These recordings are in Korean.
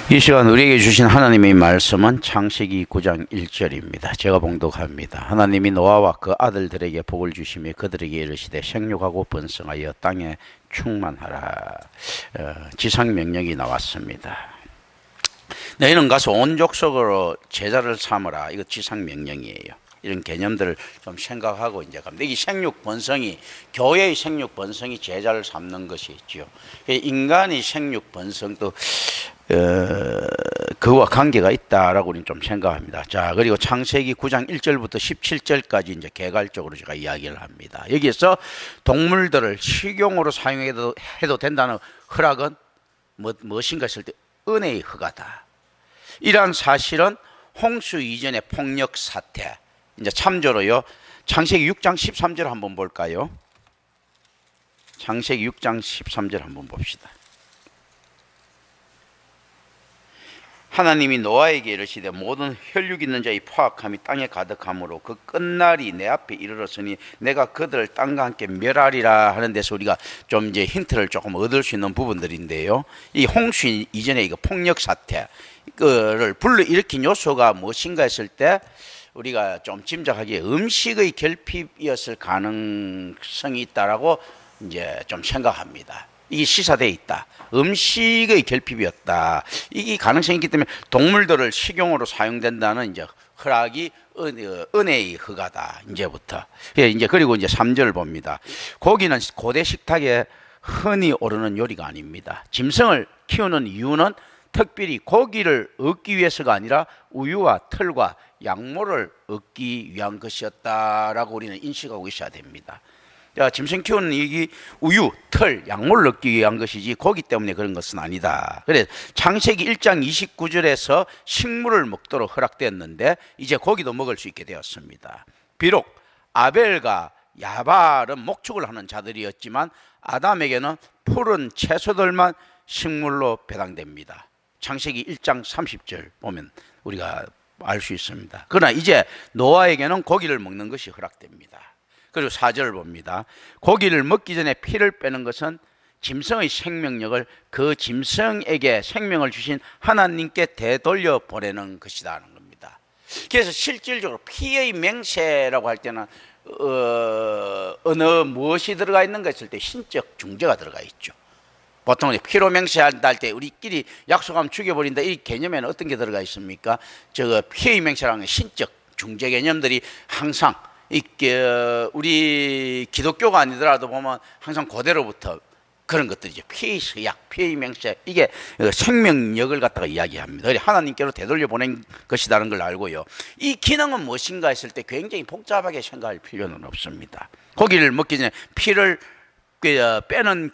이 시간 우리에게 주신 하나님의 말씀은 창세기 9장 1절입니다. 제가 봉독합니다. 하나님이 노아와 그 아들들에게 복을 주시며 그들에게 이르시되 생육하고 번성하여 땅에 충만하라. 지상 명령이 나왔습니다. 너희는 가서 온 족속으로 제자를 삼으라. 이거 지상 명령이에요. 이런 개념들을 좀 생각하고 이제 갑니다. 이 생육 번성이, 교회의 생육 번성이 제자를 삼는 것이 있죠. 인간의 생육 번성도 그와 관계가 있다라고 우리는 좀 생각합니다. 자, 그리고 창세기 9장 1절부터 17절까지 이제 개괄적으로 제가 이야기를 합니다. 여기에서 동물들을 식용으로 사용해도 된다는 허락은 무엇인가 했을 때 은혜의 허가다. 이러한 사실은 홍수 이전의 폭력 사태, 이제 참조로요. 창세기 6장 13절 한번 볼까요? 창세기 6장 13절 한번 봅시다. 하나님이 노아에게 이르시되 모든 혈육 있는 자의 포악함이 땅에 가득하므로 그 끝날이 내 앞에 이르렀으니 내가 그들을 땅과 함께 멸하리라 하는 데서 우리가 좀 이제 힌트를 조금 얻을 수 있는 부분들인데요. 이 홍수 이전에 이거 폭력 사태를 불러일으킨 요소가 무엇인가 했을 때 우리가 좀 짐작하기에 음식의 결핍이었을 가능성이 있다라고 이제 좀 생각합니다. 이게 시사되어 있다. 음식의 결핍이었다. 이게 가능성이 있기 때문에 동물들을 식용으로 사용된다는 이제 허락이 은혜의 허가다. 이제부터. 이제 그리고 이제 3절 봅니다. 고기는 고대 식탁에 흔히 오르는 요리가 아닙니다. 짐승을 키우는 이유는 특별히 고기를 얻기 위해서가 아니라 우유와 털과 양모를 얻기 위한 것이었다라고 우리는 인식하고 있어야 됩니다. 짐승 키우는 이 우유, 털, 양모를 얻기 위한 것이지 고기 때문에 그런 것은 아니다. 그래서 창세기 1장 29절에서 식물을 먹도록 허락되었는데 이제 고기도 먹을 수 있게 되었습니다. 비록 아벨과 야발은 목축을 하는 자들이었지만 아담에게는 푸른 채소들만 식물로 배당됩니다. 창세기 1장 30절 보면 우리가 알 수 있습니다. 그러나 이제 노아에게는 고기를 먹는 것이 허락됩니다. 그리고 4절을 봅니다. 고기를 먹기 전에 피를 빼는 것은 짐승의 생명력을 그 짐승에게 생명을 주신 하나님께 되돌려 보내는 것이다 하는 겁니다. 그래서 실질적으로 피의 맹세라고 할 때는 어느 무엇이 들어가 있는가 했을 때 신적 중재가 들어가 있죠. 보통 피로 맹세한다 할 때 우리끼리 약속하면 죽여버린다 이 개념에는 어떤 게 들어가 있습니까? 피의 맹세라는 신적 중재 개념들이 항상 우리 기독교가 아니더라도 보면 항상 그대로부터 그런 것들이죠. 피의 서약, 피의 맹세, 이게 생명력을 갖다가 이야기합니다. 하나님께로 되돌려 보낸 것이라는 걸 알고요. 이 기능은 무엇인가 했을 때 굉장히 복잡하게 생각할 필요는 없습니다. 고기를 먹기 전에 피를 빼는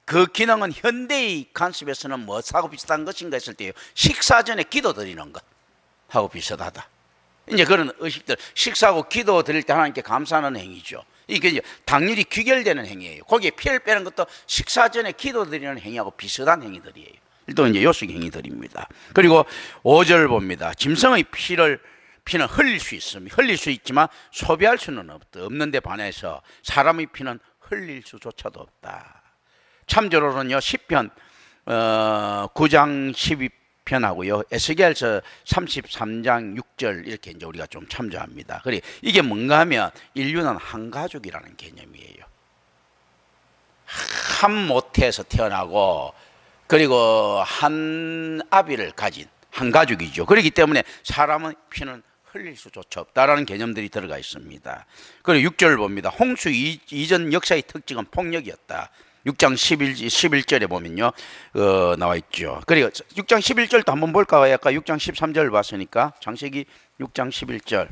그 기능은 현대의 관습에서는 무엇하고 비슷한 것인가 했을 때요. 식사 전에 기도 드리는 것하고 비슷하다. 이제 그런 의식들, 식사하고 기도 드릴 때 하나님께 감사하는 행위죠. 이게 이제 당일이 귀결되는 행위예요. 거기에 피를 빼는 것도 식사 전에 기도 드리는 행위하고 비슷한 행위들이에요. 또 이제 요식 행위들입니다. 그리고 5절 봅니다. 짐승의 피는 흘릴 수 있지만 소비할 수는 없는 데 반해서 사람의 피는 흘릴 수조차도 없다. 참조로는요, 시편 9장 12편하고요, 에스겔서 33장 6절 이렇게 이제 우리가 좀 참조합니다. 그래 이게 뭔가 하면 인류는 한 가족이라는 개념이에요. 한 모태에서 태어나고 그리고 한 아비를 가진 한 가족이죠. 그렇기 때문에 사람의 피는 흘릴 수조차 없다라는 개념들이 들어가 있습니다. 그리고 6절 봅니다. 홍수 이전 역사의 특징은 폭력이었다. 6장 11절에 보면요 나와 있죠. 그리고 6장 11절도 한번 볼까요? 아까 6장 13절 봤으니까 창세기 6장 11절.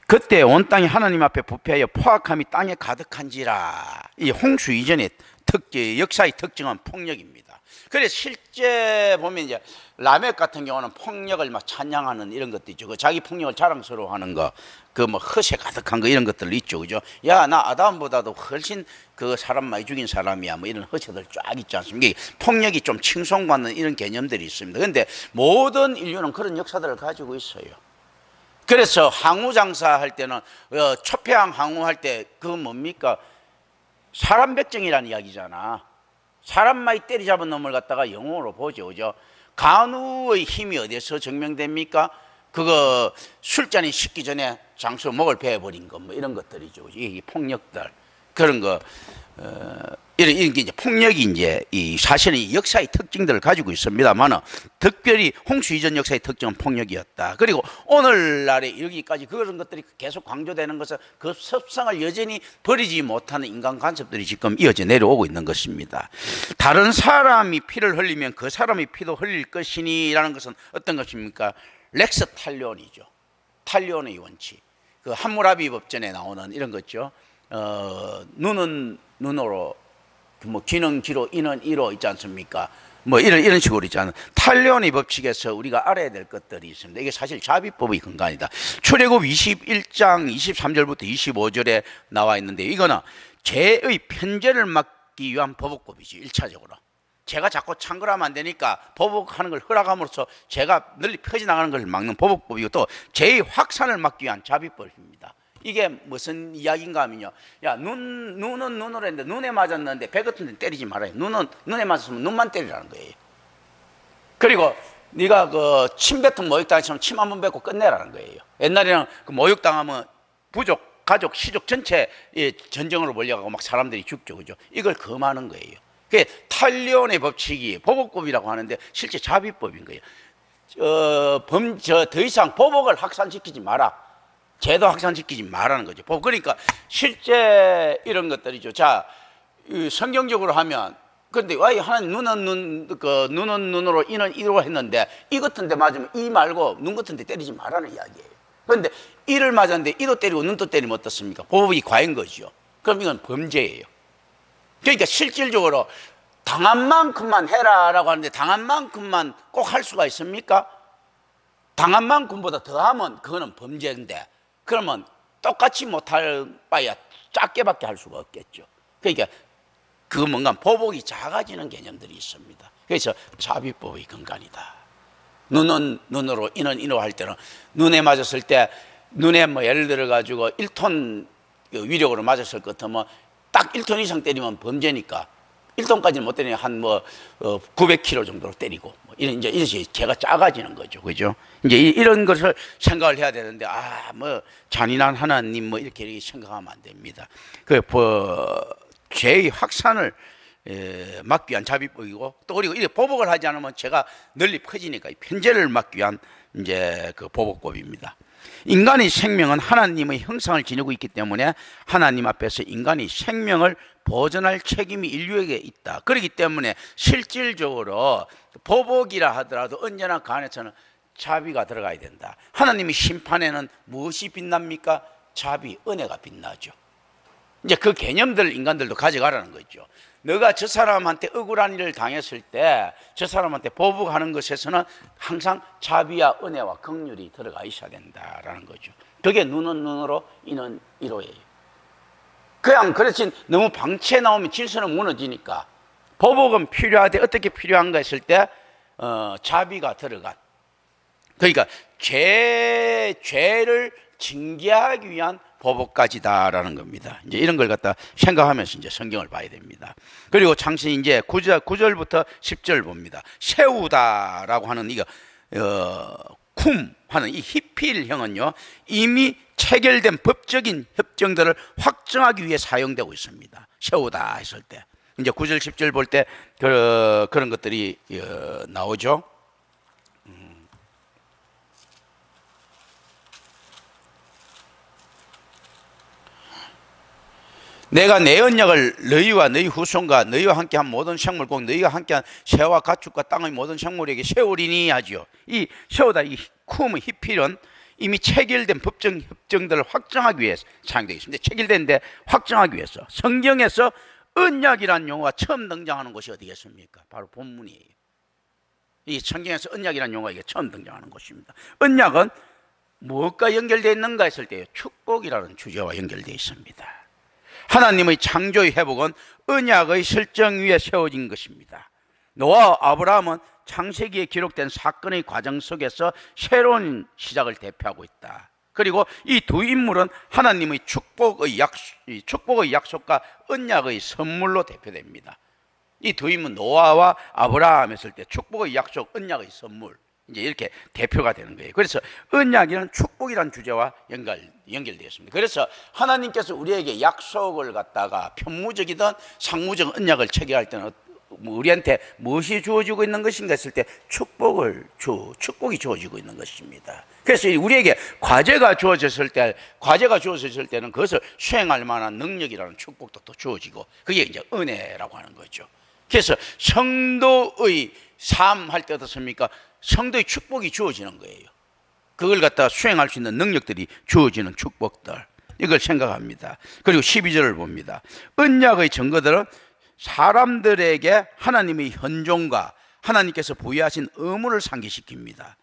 그때 온 땅이 하나님 앞에 부패하여 포악함이 땅에 가득한지라. 이 홍수 이전의 역사의 특징은 폭력입니다. 그래서 실제 보면 이제 라멕 같은 경우는 폭력을 막 찬양하는 이런 것도 있죠. 자기 폭력을 자랑스러워하는 거, 허세 가득한 거 이런 것들 있죠, 그죠? 야, 나 아담보다도 훨씬 사람 많이 죽인 사람이야, 이런 허세들 쫙 있지 않습니까? 폭력이 좀 칭송받는 이런 개념들이 있습니다. 그런데 모든 인류는 그런 역사들을 가지고 있어요. 그래서 항우 장사할 때는 초패항 항우할 때 뭡니까? 사람 백정이라는 이야기잖아. 사람 많이 때리잡은 놈을 갖다가 영웅으로 보죠, 그죠? 간우의 힘이 어디서 증명됩니까? 그거 술잔이 식기 전에 장수 목을 베어버린 거, 뭐 이런 것들이죠. 이 폭력들 그런 거, 이런 게 이제 폭력이 이제 이 사실은 이 역사의 특징들을 가지고 있습니다만, 특별히 홍수 이전 역사의 특징은 폭력이었다. 그리고 오늘날에 이르기까지 그런 것들이 계속 강조되는 것은 그 습성을 여전히 버리지 못하는 인간 간섭들이 지금 이어져 내려오고 있는 것입니다. 다른 사람이 피를 흘리면 그 사람의 피도 흘릴 것이니라는 것은 어떤 것입니까? 렉스 탈리온이죠. 탈리온의 원칙. 그 함무라비 법전에 나오는 이런 거죠. 눈은 눈으로, 뭐 귀는 귀로, 이는 이로 있지 않습니까? 뭐 이런 식으로 있잖아요. 탈리온의 법칙에서 우리가 알아야 될 것들이 있습니다. 이게 사실 자비법의 근간이다. 출애굽 21장 23절부터 25절에 나와 있는데, 이거는 죄의 편죄를 막기 위한 보복법이지. 1차적으로 죄가 자꾸 창궐하면 안 되니까 보복하는 걸 허락함으로써 죄가 널리 퍼져나가는 걸 막는 보복법이고, 또 죄의 확산을 막기 위한 자비법입니다. 이게 무슨 이야기인가 하면요, 야, 눈은 눈으로 했는데 눈에 맞았는데 배 같은 데 때리지 말아요. 눈에 맞았으면 눈만 때리라는 거예요. 그리고 네가 그 침뱉은 모욕당했으면 침 한 번 뱉고 끝내라는 거예요. 옛날에는 그 모욕당하면 부족, 가족, 시족 전체 전쟁으로 몰려가고 막 사람들이 죽죠, 그죠? 이걸 금하는 거예요. 그게 탈리온의 법칙이 보복법이라고 하는데 실제 자비법인 거예요. 더 이상 보복을 확산시키지 마라. 죄도 확산시키지 말라는 거죠. 그러니까 실제 이런 것들이죠. 자, 성경적으로 하면, 그런데 왜 하나님 눈은 눈으로, 이는 이로 했는데 이 같은 데 맞으면 이 말고 눈 같은 데 때리지 말라는 이야기예요. 그런데 이를 맞았는데 이도 때리고 눈도 때리면 어떻습니까? 보복이 과한 거죠. 그럼 이건 범죄예요. 그러니까 실질적으로 당한 만큼만 해라라고 하는데 당한 만큼만 꼭 할 수가 있습니까? 당한 만큼보다 더하면 그거는 범죄인데, 그러면 똑같이 못할 바야 작게밖에 할 수가 없겠죠. 그러니까 그 뭔가 보복이 작아지는 개념들이 있습니다. 그래서 자비법의 근간이다. 눈은 눈으로, 이는 이로 할 때는 눈에 맞았을 때, 눈에 뭐 예를 들어 가지고 1톤 위력으로 맞았을 것 같으면 딱 1톤 이상 때리면 범죄니까 1톤까지는 못 때리면 한 900kg 정도로 때리고, 뭐 이런, 이제 개가 작아지는 거죠. 그죠? 이제 이런 것을 생각을 해야 되는데, 잔인한 하나님 이렇게 생각하면 안 됩니다. 죄의 확산을 막기 위한 자비법이고, 또 그리고 이렇게 보복을 하지 않으면 죄가 널리 퍼지니까 편죄를 막기 위한 이제 그 보복법입니다. 인간의 생명은 하나님의 형상을 지니고 있기 때문에 하나님 앞에서 인간의 생명을 보존할 책임이 인류에게 있다. 그렇기 때문에 실질적으로 보복이라 하더라도 언제나 그 안에서는 자비가 들어가야 된다. 하나님의 심판에는 무엇이 빛납니까? 자비, 은혜가 빛나죠. 이제 그 개념들 인간들도 가져가라는 거죠. 너가 저 사람한테 억울한 일을 당했을 때 저 사람한테 보복하는 것에서는 항상 자비와 은혜와 긍휼이 들어가 있어야 된다라는 거죠. 그게 눈은 눈으로, 이는 이로예요. 그냥 그렇지 너무 방치해 나오면 질서는 무너지니까 보복은 필요하되, 어떻게 필요한가 했을 때 자비가 들어간, 그러니까 죄를 징계하기 위한 보복까지다라는 겁니다. 이제 이런 걸 갖다 생각하면서 이제 성경을 봐야 됩니다. 그리고 창세기 이제 9절부터 10절 봅니다. 세우다라고 하는 이거 쿰 하는 이 히필형은요, 이미 체결된 법적인 협정들을 확정하기 위해 사용되고 있습니다. 세우다 했을 때 이제 9절 10절 볼 때 그런 것들이 나오죠. 내가 내 언약을 너희와 너희 후손과 너희와 함께한 모든 생물, 곧 너희가 함께한 새와 가축과 땅의 모든 생물에게 세우리니 하죠. 이 세우다, 이 쿰, 히필은 이미 체결된 법정 협정들을 확정하기 위해서 사용되어 있습니다. 체결된데 확정하기 위해서. 성경에서 언약이라는 용어가 처음 등장하는 것이 어디겠습니까? 바로 본문이에요. 이 성경에서 언약이라는 용어가 이게 처음 등장하는 것입니다. 언약은 무엇과 연결되어 있는가 했을 때 축복이라는 주제와 연결되어 있습니다. 하나님의 창조의 회복은 언약의 설정 위에 세워진 것입니다. 노아와 아브라함은 창세기에 기록된 사건의 과정 속에서 새로운 시작을 대표하고 있다. 그리고 이 두 인물은 하나님의 축복의 약속과 언약의 선물로 대표됩니다. 이 두임은 노아와 아브라함 했을 때 축복의 약속, 언약의 선물, 이제 이렇게 대표가 되는 거예요. 그래서 언약이란 축복이란 주제와 연결되어 있습니다. 그래서 하나님께서 우리에게 약속을 갖다가 편무적이든 상무적 언약을 체결할 때는 우리한테 무엇이 주어지고 있는 것인가 했을 때 축복이 주어지고 있는 것입니다. 그래서 우리에게 과제가 주어졌을 때는 그것을 수행할 만한 능력이라는 축복도 또 주어지고, 그게 이제 은혜라고 하는 거죠. 그래서 성도의 삶 할 때 어떻습니까? 성도의 축복이 주어지는 거예요. 그걸 갖다가 수행할 수 있는 능력들이 주어지는 축복들, 이걸 생각합니다. 그리고 12절을 봅니다. 언약의 증거들은 사람들에게 하나님의 현존과 하나님께서 부여하신 의무를 상기시킵니다.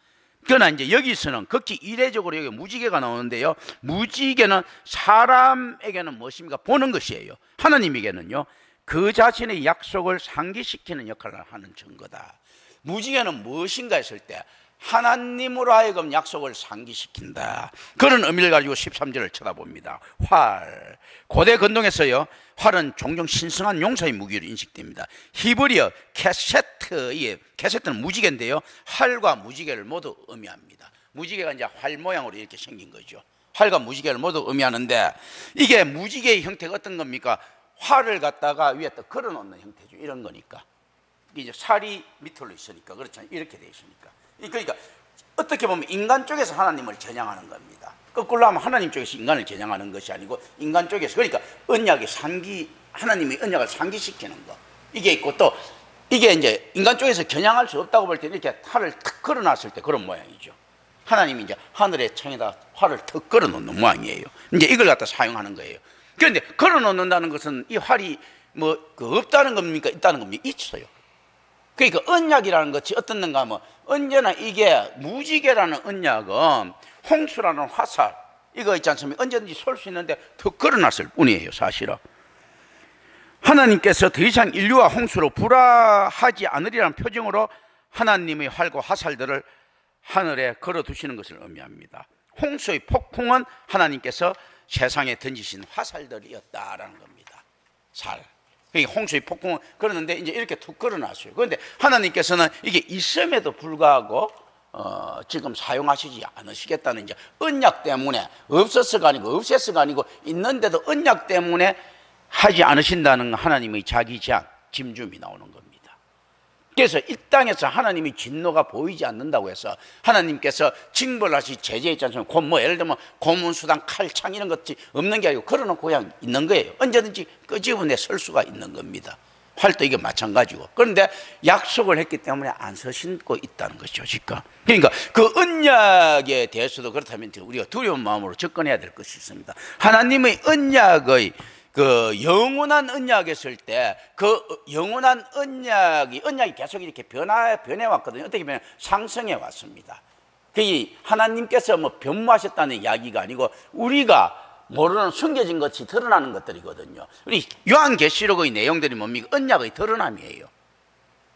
그러나 이제 여기서는 극히 이례적으로 여기 무지개가 나오는데요, 무지개는 사람에게는 무엇입니까? 보는 것이에요. 하나님에게는요, 그 자신의 약속을 상기시키는 역할을 하는 증거다. 무지개는 무엇인가 했을 때 하나님으로 하여금 약속을 상기시킨다, 그런 의미를 가지고 13절을 쳐다봅니다. 활, 고대 근동에서요, 활은 종종 신성한 용사의 무기로 인식됩니다. 히브리어 캐세트는 무지개인데요, 활과 무지개를 모두 의미합니다. 무지개가 이제 활 모양으로 이렇게 생긴 거죠. 활과 무지개를 모두 의미하는데, 이게 무지개의 형태가 어떤 겁니까? 활을 갖다가 위에 또 걸어 놓는 형태죠. 이런 거니까. 이제 살이 밑으로 있으니까, 그렇잖아요. 이렇게 돼 있으니까. 그러니까 어떻게 보면 인간 쪽에서 하나님을 겨냥하는 겁니다. 거꾸로 하면 하나님 쪽에서 인간을 겨냥하는 것이 아니고 인간 쪽에서, 그러니까 하나님의 언약을 상기시키는 거, 이게 있고, 또 이게 이제 인간 쪽에서 겨냥할 수 없다고 볼 때는 이렇게 활을 탁 걸어놨을 때 그런 모양이죠. 하나님이 이제 하늘의 창에다 활을 탁 걸어놓는 모양이에요. 이제 이걸 갖다 사용하는 거예요. 그런데 걸어놓는다는 것은 이 활이 없다는 겁니까? 있다는 겁니까? 있어요. 그러니까 언약이라는 것이 어떻는가 하면, 언제나 이게 무지개라는 언약은 홍수라는 화살, 이거 있지 않습니까? 언제든지 쏠 수 있는데 더 걸어놨을 뿐이에요. 사실은 하나님께서 더 이상 인류와 홍수로 불화하지 않으리라는 표징으로 하나님의 활과 화살들을 하늘에 걸어두시는 것을 의미합니다. 홍수의 폭풍은 하나님께서 세상에 던지신 화살들이었다라는 겁니다. 홍수의 폭풍은 그러는데 이제 이렇게 툭 걸어놨어요. 그런데 하나님께서는 이게 있음에도 불구하고 지금 사용하시지 않으시겠다는 이제 언약 때문에, 없었어가 아니고 없애서가 아니고 있는데도 언약 때문에 하지 않으신다는 하나님의 자기 제한, 짐줌이 나오는 겁니다. 그래서 이 땅에서 하나님의 진노가 보이지 않는다고 해서 하나님께서 징벌하시 제재 있지 않습니까? 예를 들면 고문, 수단, 칼, 창 이런 것이 없는 게 아니고 걸어놓고 그냥 있는 거예요. 언제든지 끄집어내 설 수가 있는 겁니다. 활도 이게 마찬가지고. 그런데 약속을 했기 때문에 안 서신고 있다는 것이죠, 지금. 그러니까 그 언약에 대해서도 그렇다면 우리가 두려운 마음으로 접근해야 될 것이 있습니다. 하나님의 언약의 그 영원한 언약했을 때, 그 영원한 언약이 계속 이렇게 변해 왔거든요. 어떻게 보면 상승해 왔습니다. 그게 하나님께서 변모하셨다는 이야기가 아니고 우리가 모르는 숨겨진 것이 드러나는 것들이거든요. 우리 요한계시록의 내용들이 뭡니까? 언약의 드러남이에요.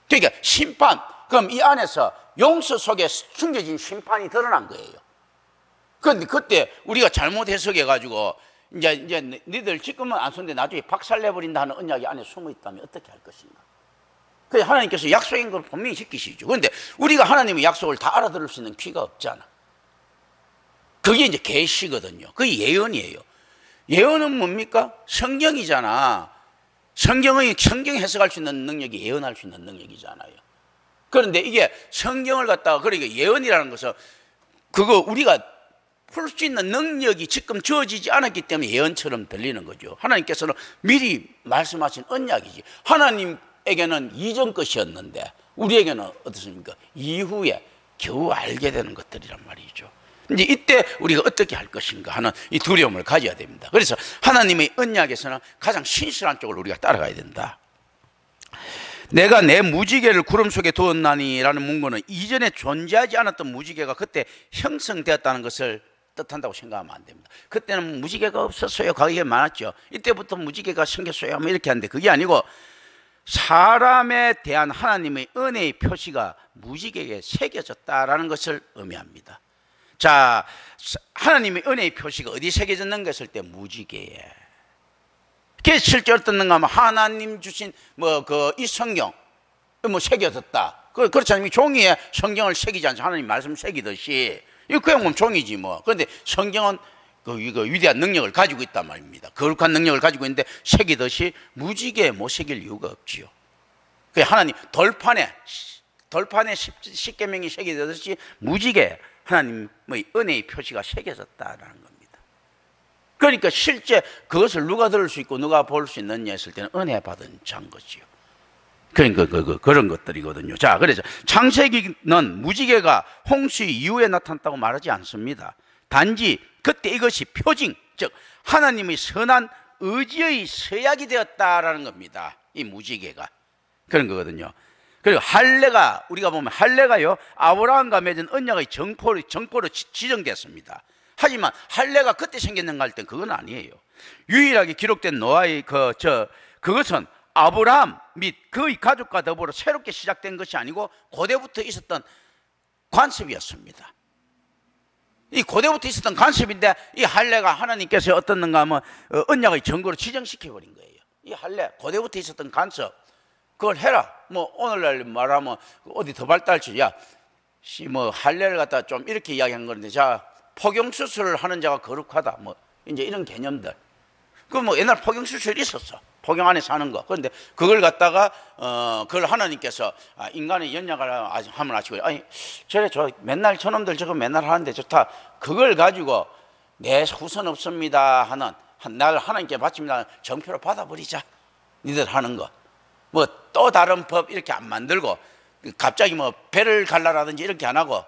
그러니까 심판, 그럼 이 안에서 용서 속에 숨겨진 심판이 드러난 거예요. 그런데 그때 우리가 잘못 해석해가지고 이제 니들 지금은 안 썼는데 나중에 박살내버린다 하는 언약이 안에 숨어있다면 어떻게 할 것인가? 그래서 하나님께서 약속인 걸 분명히 지키시죠. 그런데 우리가 하나님의 약속을 다 알아들을 수 있는 귀가 없잖아. 그게 이제 계시거든요. 그게 예언이에요. 예언은 뭡니까? 성경이잖아. 성경 해석할 수 있는 능력이 예언할 수 있는 능력이잖아요. 그런데 이게 성경을 갖다가, 그러니까 예언이라는 것은 그거 우리가 풀 수 있는 능력이 지금 주어지지 않았기 때문에 예언처럼 들리는 거죠. 하나님께서는 미리 말씀하신 언약이지. 하나님에게는 이전 것이었는데 우리에게는 어떻습니까? 이후에 겨우 알게 되는 것들이란 말이죠. 이제 이때 우리가 어떻게 할 것인가 하는 이 두려움을 가져야 됩니다. 그래서 하나님의 언약에서는 가장 신실한 쪽을 우리가 따라가야 된다. 내가 내 무지개를 구름 속에 두었나니라는 문구는 이전에 존재하지 않았던 무지개가 그때 형성되었다는 것을 뜻한다고 생각하면 안 됩니다. 그때는 무지개가 없었어요. 가격이 많았죠. 이때부터 무지개가 생겼어요. 이렇게 하는데 그게 아니고 사람에 대한 하나님의 은혜의 표시가 무지개에 새겨졌다라는 것을 의미합니다. 자, 하나님의 은혜의 표시가 어디 새겨졌는가 했을 때 무지개에. 그게 실제 어떻는가 하면 하나님 주신 뭐 그 이 성경 뭐 새겨졌다. 그렇지 않으면 종이에 성경을 새기지 않죠. 하나님 말씀 새기듯이. 이거 그냥 보면 종이지 뭐. 그런데 성경은 이거 위대한 능력을 가지고 있단 말입니다. 거룩한 능력을 가지고 있는데 새기듯이 무지개에 못 새길 이유가 없지요. 그 하나님 돌판에 십계명이 새겨졌듯이 무지개 하나님의 은혜의 표시가 새겨졌다라는 겁니다. 그러니까 실제 그것을 누가 들을 수 있고 누가 볼 수 있느냐 했을 때는 은혜 받은 자인 것이요. 그러니까 그런 것들이거든요. 자, 그래서 창세기는 무지개가 홍수 이후에 나타났다고 말하지 않습니다. 단지 그때 이것이 표징, 즉 하나님의 선한 의지의 서약이 되었다라는 겁니다. 이 무지개가 그런 거거든요. 그리고 할례가 우리가 보면 할례가요 아브라함과 맺은 언약의 정포로 지정됐습니다. 하지만 할례가 그때 생겼는가 할 땐 그건 아니에요. 유일하게 기록된 노아의 그것은 아브라함 및 그의 가족과 더불어 새롭게 시작된 것이 아니고 고대부터 있었던 관습이었습니다. 이 고대부터 있었던 관습인데 이 할례가 하나님께서 어떻는가 하면 언약의 증거로 지정시켜 버린 거예요. 이 할례 고대부터 있었던 관습 그걸 해라. 뭐 오늘날 말하면 어디 더 발달치 뭐 할례를 갖다 좀 이렇게 이야기한 건데 자 포경 수술을 하는 자가 거룩하다. 뭐 이제 이런 개념들. 그 뭐 옛날 포경 수술이 있었어. 포경 안에 사는 거. 그런데 그걸 갖다가 그걸 하나님께서 인간의 연약을 하면 아시고 아니 저 맨날 저놈들 저거 맨날 하는데 좋다. 그걸 가지고 내 후손 없습니다 하는 날 하나님께 바칩니다 정표로 받아버리자. 니들 하는 거. 뭐 또 다른 법 이렇게 안 만들고 갑자기 뭐 배를 갈라라든지 이렇게 안 하고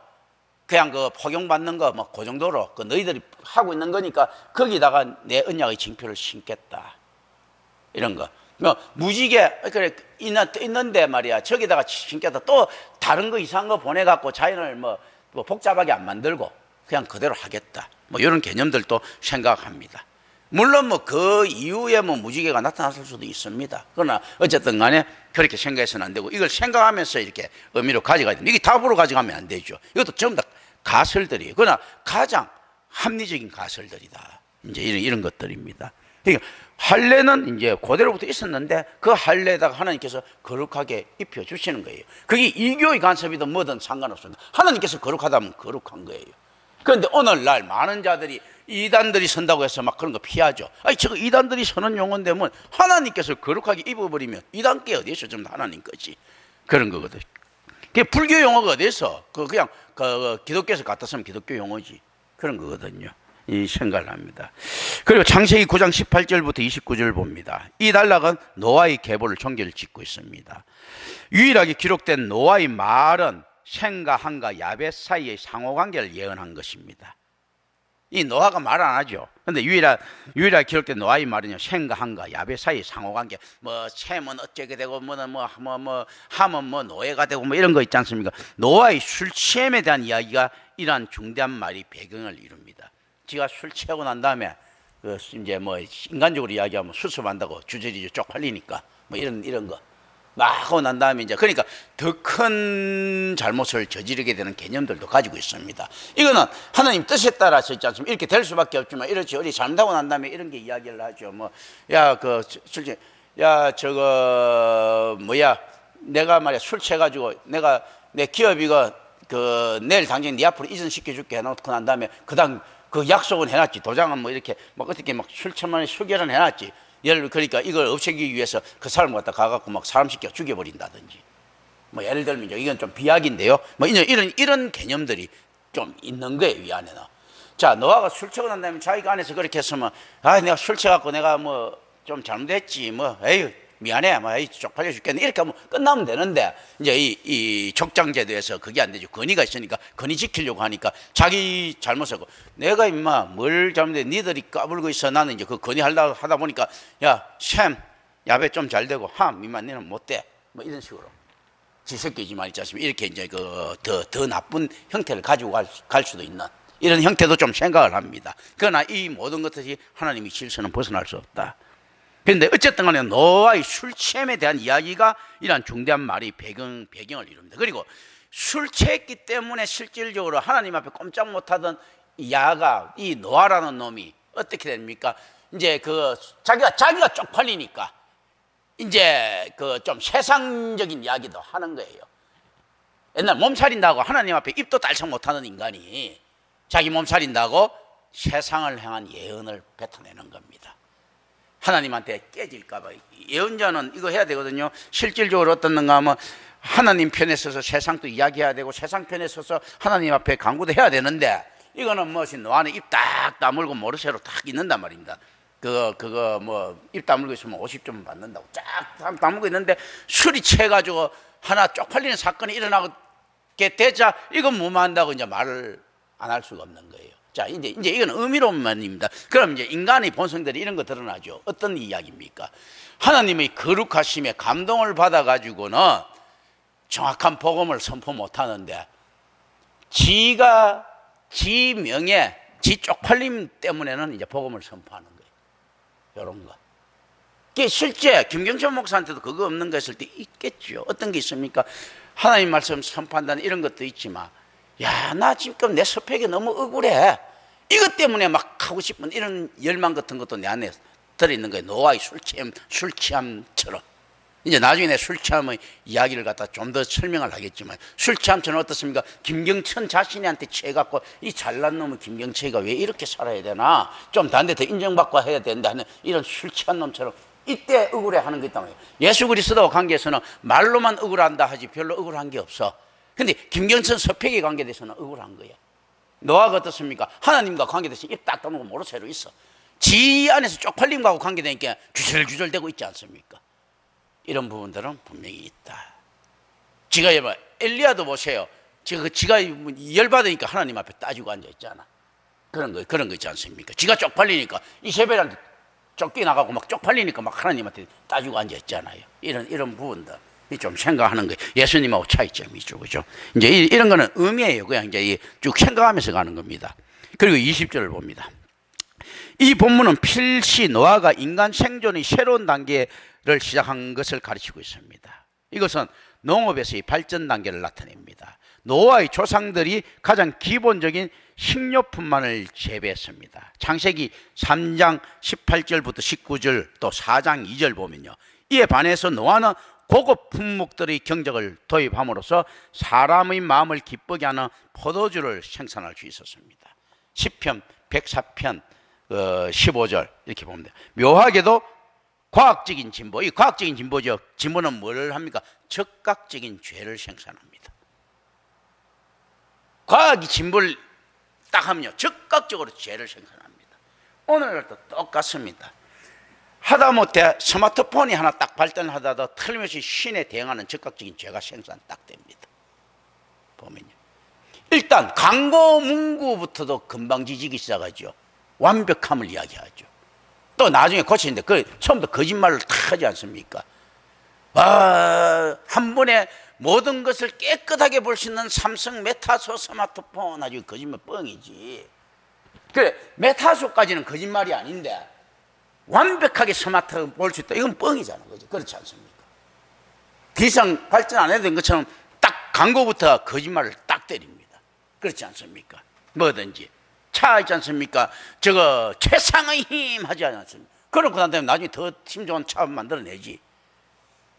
그냥 그 포경 받는 거 뭐 그 정도로 그 너희들이 하고 있는 거니까 거기다가 내 언약의 징표를 심겠다. 이런 거. 뭐 무지개 그래 있는데 말이야 저기다가 심겠다. 또 다른 거 이상한 거 보내갖고 자연을 뭐 복잡하게 안 만들고 그냥 그대로 하겠다. 뭐 이런 개념들도 생각합니다. 물론 뭐 그 이후에 뭐 무지개가 나타났을 수도 있습니다. 그러나 어쨌든 간에 그렇게 생각해서는 안 되고 이걸 생각하면서 이렇게 의미로 가져가야 됩니다. 이게 답으로 가져가면 안 되죠. 이것도 전부 다 가설들이에요. 그러나 가장 합리적인 가설들이다. 이제 이런 것들입니다. 그러니까 할례는 이제 고대로부터 있었는데 그 할례에다가 하나님께서 거룩하게 입혀주시는 거예요. 그게 이교의 간섭이든 뭐든 상관없습니다. 하나님께서 거룩하다면 거룩한 거예요. 그런데 오늘날 많은 자들이 이단들이 선다고 해서 막 그런 거 피하죠. 아니 저거 이단들이 서는 용어인데 뭐 하나님께서 거룩하게 입어버리면 이단 게 어디서 좀 하나님 거지. 그런 거거든. 그게 불교 용어가 어디서 그냥 기독교에서 갖다 쓰면 기독교 용어지. 그런 거거든요. 이 생각을 합니다. 그리고 창세기 9장 18절부터 29절 봅니다. 이 단락은 노아의 계보를 종결 짓고 있습니다. 유일하게 기록된 노아의 말은 셈과 함과 야벳 사이의 상호관계를 예언한 것입니다. 이 노아가 말 안 하죠. 그런데 유일하게 기록된 노아의 말은요, 셈과 함과 야벳 사이의 상호관계. 뭐 셈은 어쩌게 되고 뭐는 함은 뭐 노예가 되고 뭐 이런 거 있지 않습니까? 노아의 술 취함에 대한 이야기가 이러한 중대한 말이 배경을 이룹니다. 지가 술 취하고 난 다음에 이제 뭐 인간적으로 이야기하면 수습한다고 주저리 쪽팔리니까 뭐 이런 거. 막 하고 난 다음에 이제 그러니까 더 큰 잘못을 저지르게 되는 개념들도 가지고 있습니다. 이거는 하나님 뜻에 따라서 있지 않습니까? 이렇게 될 수밖에 없지만 이렇지 어디 잘못하고 난 다음에 이런 게 이야기를 하죠. 뭐 내가 말이야 술 취해가지고 내 기업이가 내일 당장 네 앞으로 이전시켜 줄게 해놓고 난 다음에 그다음 그 약속은 해놨지. 도장은 뭐 이렇게 막 어떻게 막 술 처만에 수결은 해놨지. 그러니까 이걸 없애기 위해서 그 사람을 갖다 가갖고 막 사람 시켜 죽여버린다든지. 뭐 예를 들면 이건 좀 비약인데요. 뭐 이런 개념들이 좀 있는 거예요, 이 안에는. 자, 노아가 술 취하고 난 다음에 자기가 안에서 그렇게 했으면, 내가 술 취해갖고 내가 뭐 좀 잘못했지. 뭐, 에휴, 미안해. 뭐, 에이, 쪽팔려 죽겠네. 이렇게 하면 끝나면 되는데, 이제 이 족장제도에서 그게 안 되죠. 권위가 있으니까, 권위 지키려고 하니까 자기 잘못하고, 내가 임마 뭘 잘못해. 니들이 까불고 있어. 나는 이제 그 권위 하다 보니까, 야, 셈, 야배 좀 잘 되고, 함, 임마 니는 못 돼. 뭐 이런 식으로. 지새끼지만 있지 않습니까? 이렇게 이제 더 나쁜 형태를 가지고 갈 수도 있는 이런 형태도 좀 생각을 합니다. 그러나 이 모든 것들이 하나님의 질서는 벗어날 수 없다. 그런데 어쨌든 간에 노아의 술 취함에 대한 이야기가 이러한 중대한 말이 배경을 이룹니다. 그리고 술 취했기 때문에 실질적으로 하나님 앞에 꼼짝 못하던 이 노아라는 놈이 어떻게 됩니까? 이제 그 자기가 쪽팔리니까 이제 그 좀 세상적인 이야기도 하는 거예요. 옛날 몸살인다고 하나님 앞에 입도 딸썩 못하는 인간이 자기 몸살인다고 세상을 향한 예언을 뱉어내는 겁니다. 하나님한테 깨질까봐. 예언자는 이거 해야 되거든요. 실질적으로 어떻는가 하면 하나님 편에 서서 세상도 이야기해야 되고 세상 편에 서서 하나님 앞에 강구도 해야 되는데, 이거는 무엇이 노아는 입 딱 다물고 모르쇠로 딱 있는단 말입니다. 그거 뭐 입 다물고 있으면 50점 받는다고 쫙 다물고 있는데 술이 채가지고 하나 쪽팔리는 사건이 일어나게 되자 이건 무마한다고 이제 말을 안 할 수가 없는 거예요. 자, 이제 이건 의미로운 말입니다. 그럼 이제 인간의 본성들이 이런 거 드러나죠. 어떤 이야기입니까? 하나님의 거룩하심에 감동을 받아가지고는 정확한 복음을 선포 못 하는데, 지가 지 명예, 지 쪽팔림 때문에는 이제 복음을 선포하는 거예요. 이런 거. 그게 실제 김경천 목사한테도 그거 없는 거 있을 때 있겠죠. 어떤 게 있습니까? 하나님 말씀 선포한다는 이런 것도 있지만, 야, 나 지금 내 스펙이 너무 억울해. 이것 때문에 막 하고 싶은 이런 열망 같은 것도 내 안에 들어있는 거예요. 노아의 술 취함처럼. 이제 나중에 내 술 취함의 이야기를 갖다 좀 더 설명을 하겠지만, 술 취함처럼 어떻습니까? 김경천 자신한테 취해갖고 이 잘난 놈의 김경철이가 왜 이렇게 살아야 되나? 좀 다른 데 더 인정받고 해야 된다 하는 이런 술 취한 놈처럼 이때 억울해하는 게 있단 말이에요. 예수 그리스도와 관계에서는 말로만 억울한다 하지 별로 억울한 게 없어. 근데 김경천 서팩의 관계에 대해서는 억울한 거야. 노아가 어떻습니까? 하나님과 관계돼서 입 딱 다물고 모르쇠로 있어. 지 안에서 쪽팔림과 관계되니까 주절주절되고 있지 않습니까? 이런 부분들은 분명히 있다. 지가 엘리야도 보세요. 지가 열받으니까 하나님 앞에 따지고 앉아 있잖아. 그런 거 있지 않습니까? 지가 쪽팔리니까 이세벨한테 쫓겨나가고 막 쪽팔리니까 막 하나님한테 따지고 앉아 있잖아요. 이런 부분들 좀 생각하는 거예요. 예수님하고 차이점이 있죠, 그죠? 이제 이런 거는 의미예요. 그냥 이제 쭉 생각하면서 가는 겁니다. 그리고 20절을 봅니다. 이 본문은 필시 노아가 인간 생존의 새로운 단계를 시작한 것을 가르치고 있습니다. 이것은 농업에서의 발전 단계를 나타냅니다. 노아의 조상들이 가장 기본적인 식료품만을 재배했습니다. 창세기 3장 18절부터 19절 또 4장 2절 보면요, 이에 반해서 노아는 고급 품목들의 경작을 도입함으로써 사람의 마음을 기쁘게 하는 포도주를 생산할 수 있었습니다. 시편 104편 15절 이렇게 보면 돼요. 묘하게도 과학적인 진보, 이 과학적인 진보죠. 진보는 뭘 합니까? 적각적인 죄를 생산합니다. 과학이 진보를 딱 하면요, 적극적으로 죄를 생산합니다. 오늘날도 똑같습니다. 하다못해 스마트폰이 하나 딱 발전하다도 틀림없이 신에 대응하는 적극적인 죄가 생산 딱 됩니다. 보면요, 일단 광고 문구부터도 금방 지지기 시작하죠. 완벽함을 이야기하죠. 또 나중에 고치는데 처음부터 거짓말을 다 하지 않습니까? 한 번에 모든 것을 깨끗하게 볼 수 있는 삼성 메타소 스마트폰, 아주 거짓말 뻥이지. 그래, 메타소까지는 거짓말이 아닌데 완벽하게 스마트폰 볼 수 있다, 이건 뻥이잖아, 그죠? 그렇지 않습니까? 더 이상 발전 안 해도 된 것처럼 딱 광고부터 거짓말을 딱 때립니다. 그렇지 않습니까? 뭐든지 차 있지 않습니까? 저거 최상의 힘 하지 않습니까? 그러고 난 다음에 나중에 더 힘 좋은 차 만들어내지.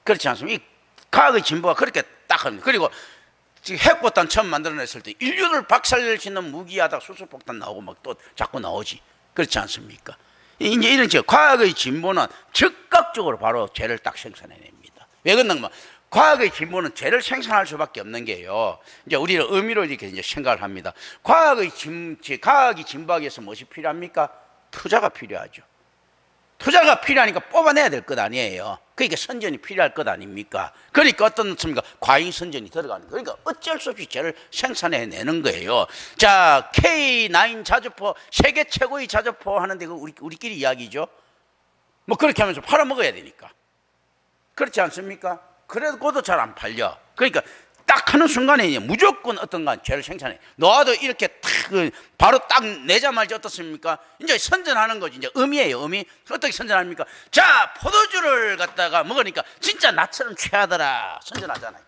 그렇지 않습니까? 이 과학의 진보가 그렇게 딱 합니다. 그리고 지금 핵폭탄 처음 만들어냈을 때 인류를 박살낼 수 있는 무기하다 수소폭탄 나오고 막 또 자꾸 나오지. 그렇지 않습니까? 이제 이런 과학의 진보는 즉각적으로 바로 죄를 딱 생산해냅니다. 왜 그런가? 과학의 진보는 죄를 생산할 수밖에 없는 게요, 이제 우리는 의미로 이렇게 이제 생각을 합니다. 과학이 진보하기 위해서 무엇이 필요합니까? 투자가 필요하죠. 투자가 필요하니까 뽑아내야 될 것 아니에요. 그러니까 선전이 필요할 것 아닙니까? 그러니까 어떻습니까? 과잉 선전이 들어가는 거예요. 그러니까 어쩔 수 없이 죄를 생산해내는 거예요. 자, K9 자주포, 세계 최고의 자주포 하는데 우리끼리 이야기죠. 뭐 그렇게 하면서 팔아먹어야 되니까. 그렇지 않습니까? 그래도 그것도 잘 안 팔려. 그러니까 딱 하는 순간에 무조건 어떤가 죄를 생산해. 노아도 이렇게 딱 바로 딱 내자마자 어떻습니까? 이제 선전하는 거지. 이제 의미예요, 의미. 어떻게 선전합니까? 자, 포도주를 갖다가 먹으니까 진짜 나처럼 취하더라 선전하잖아요.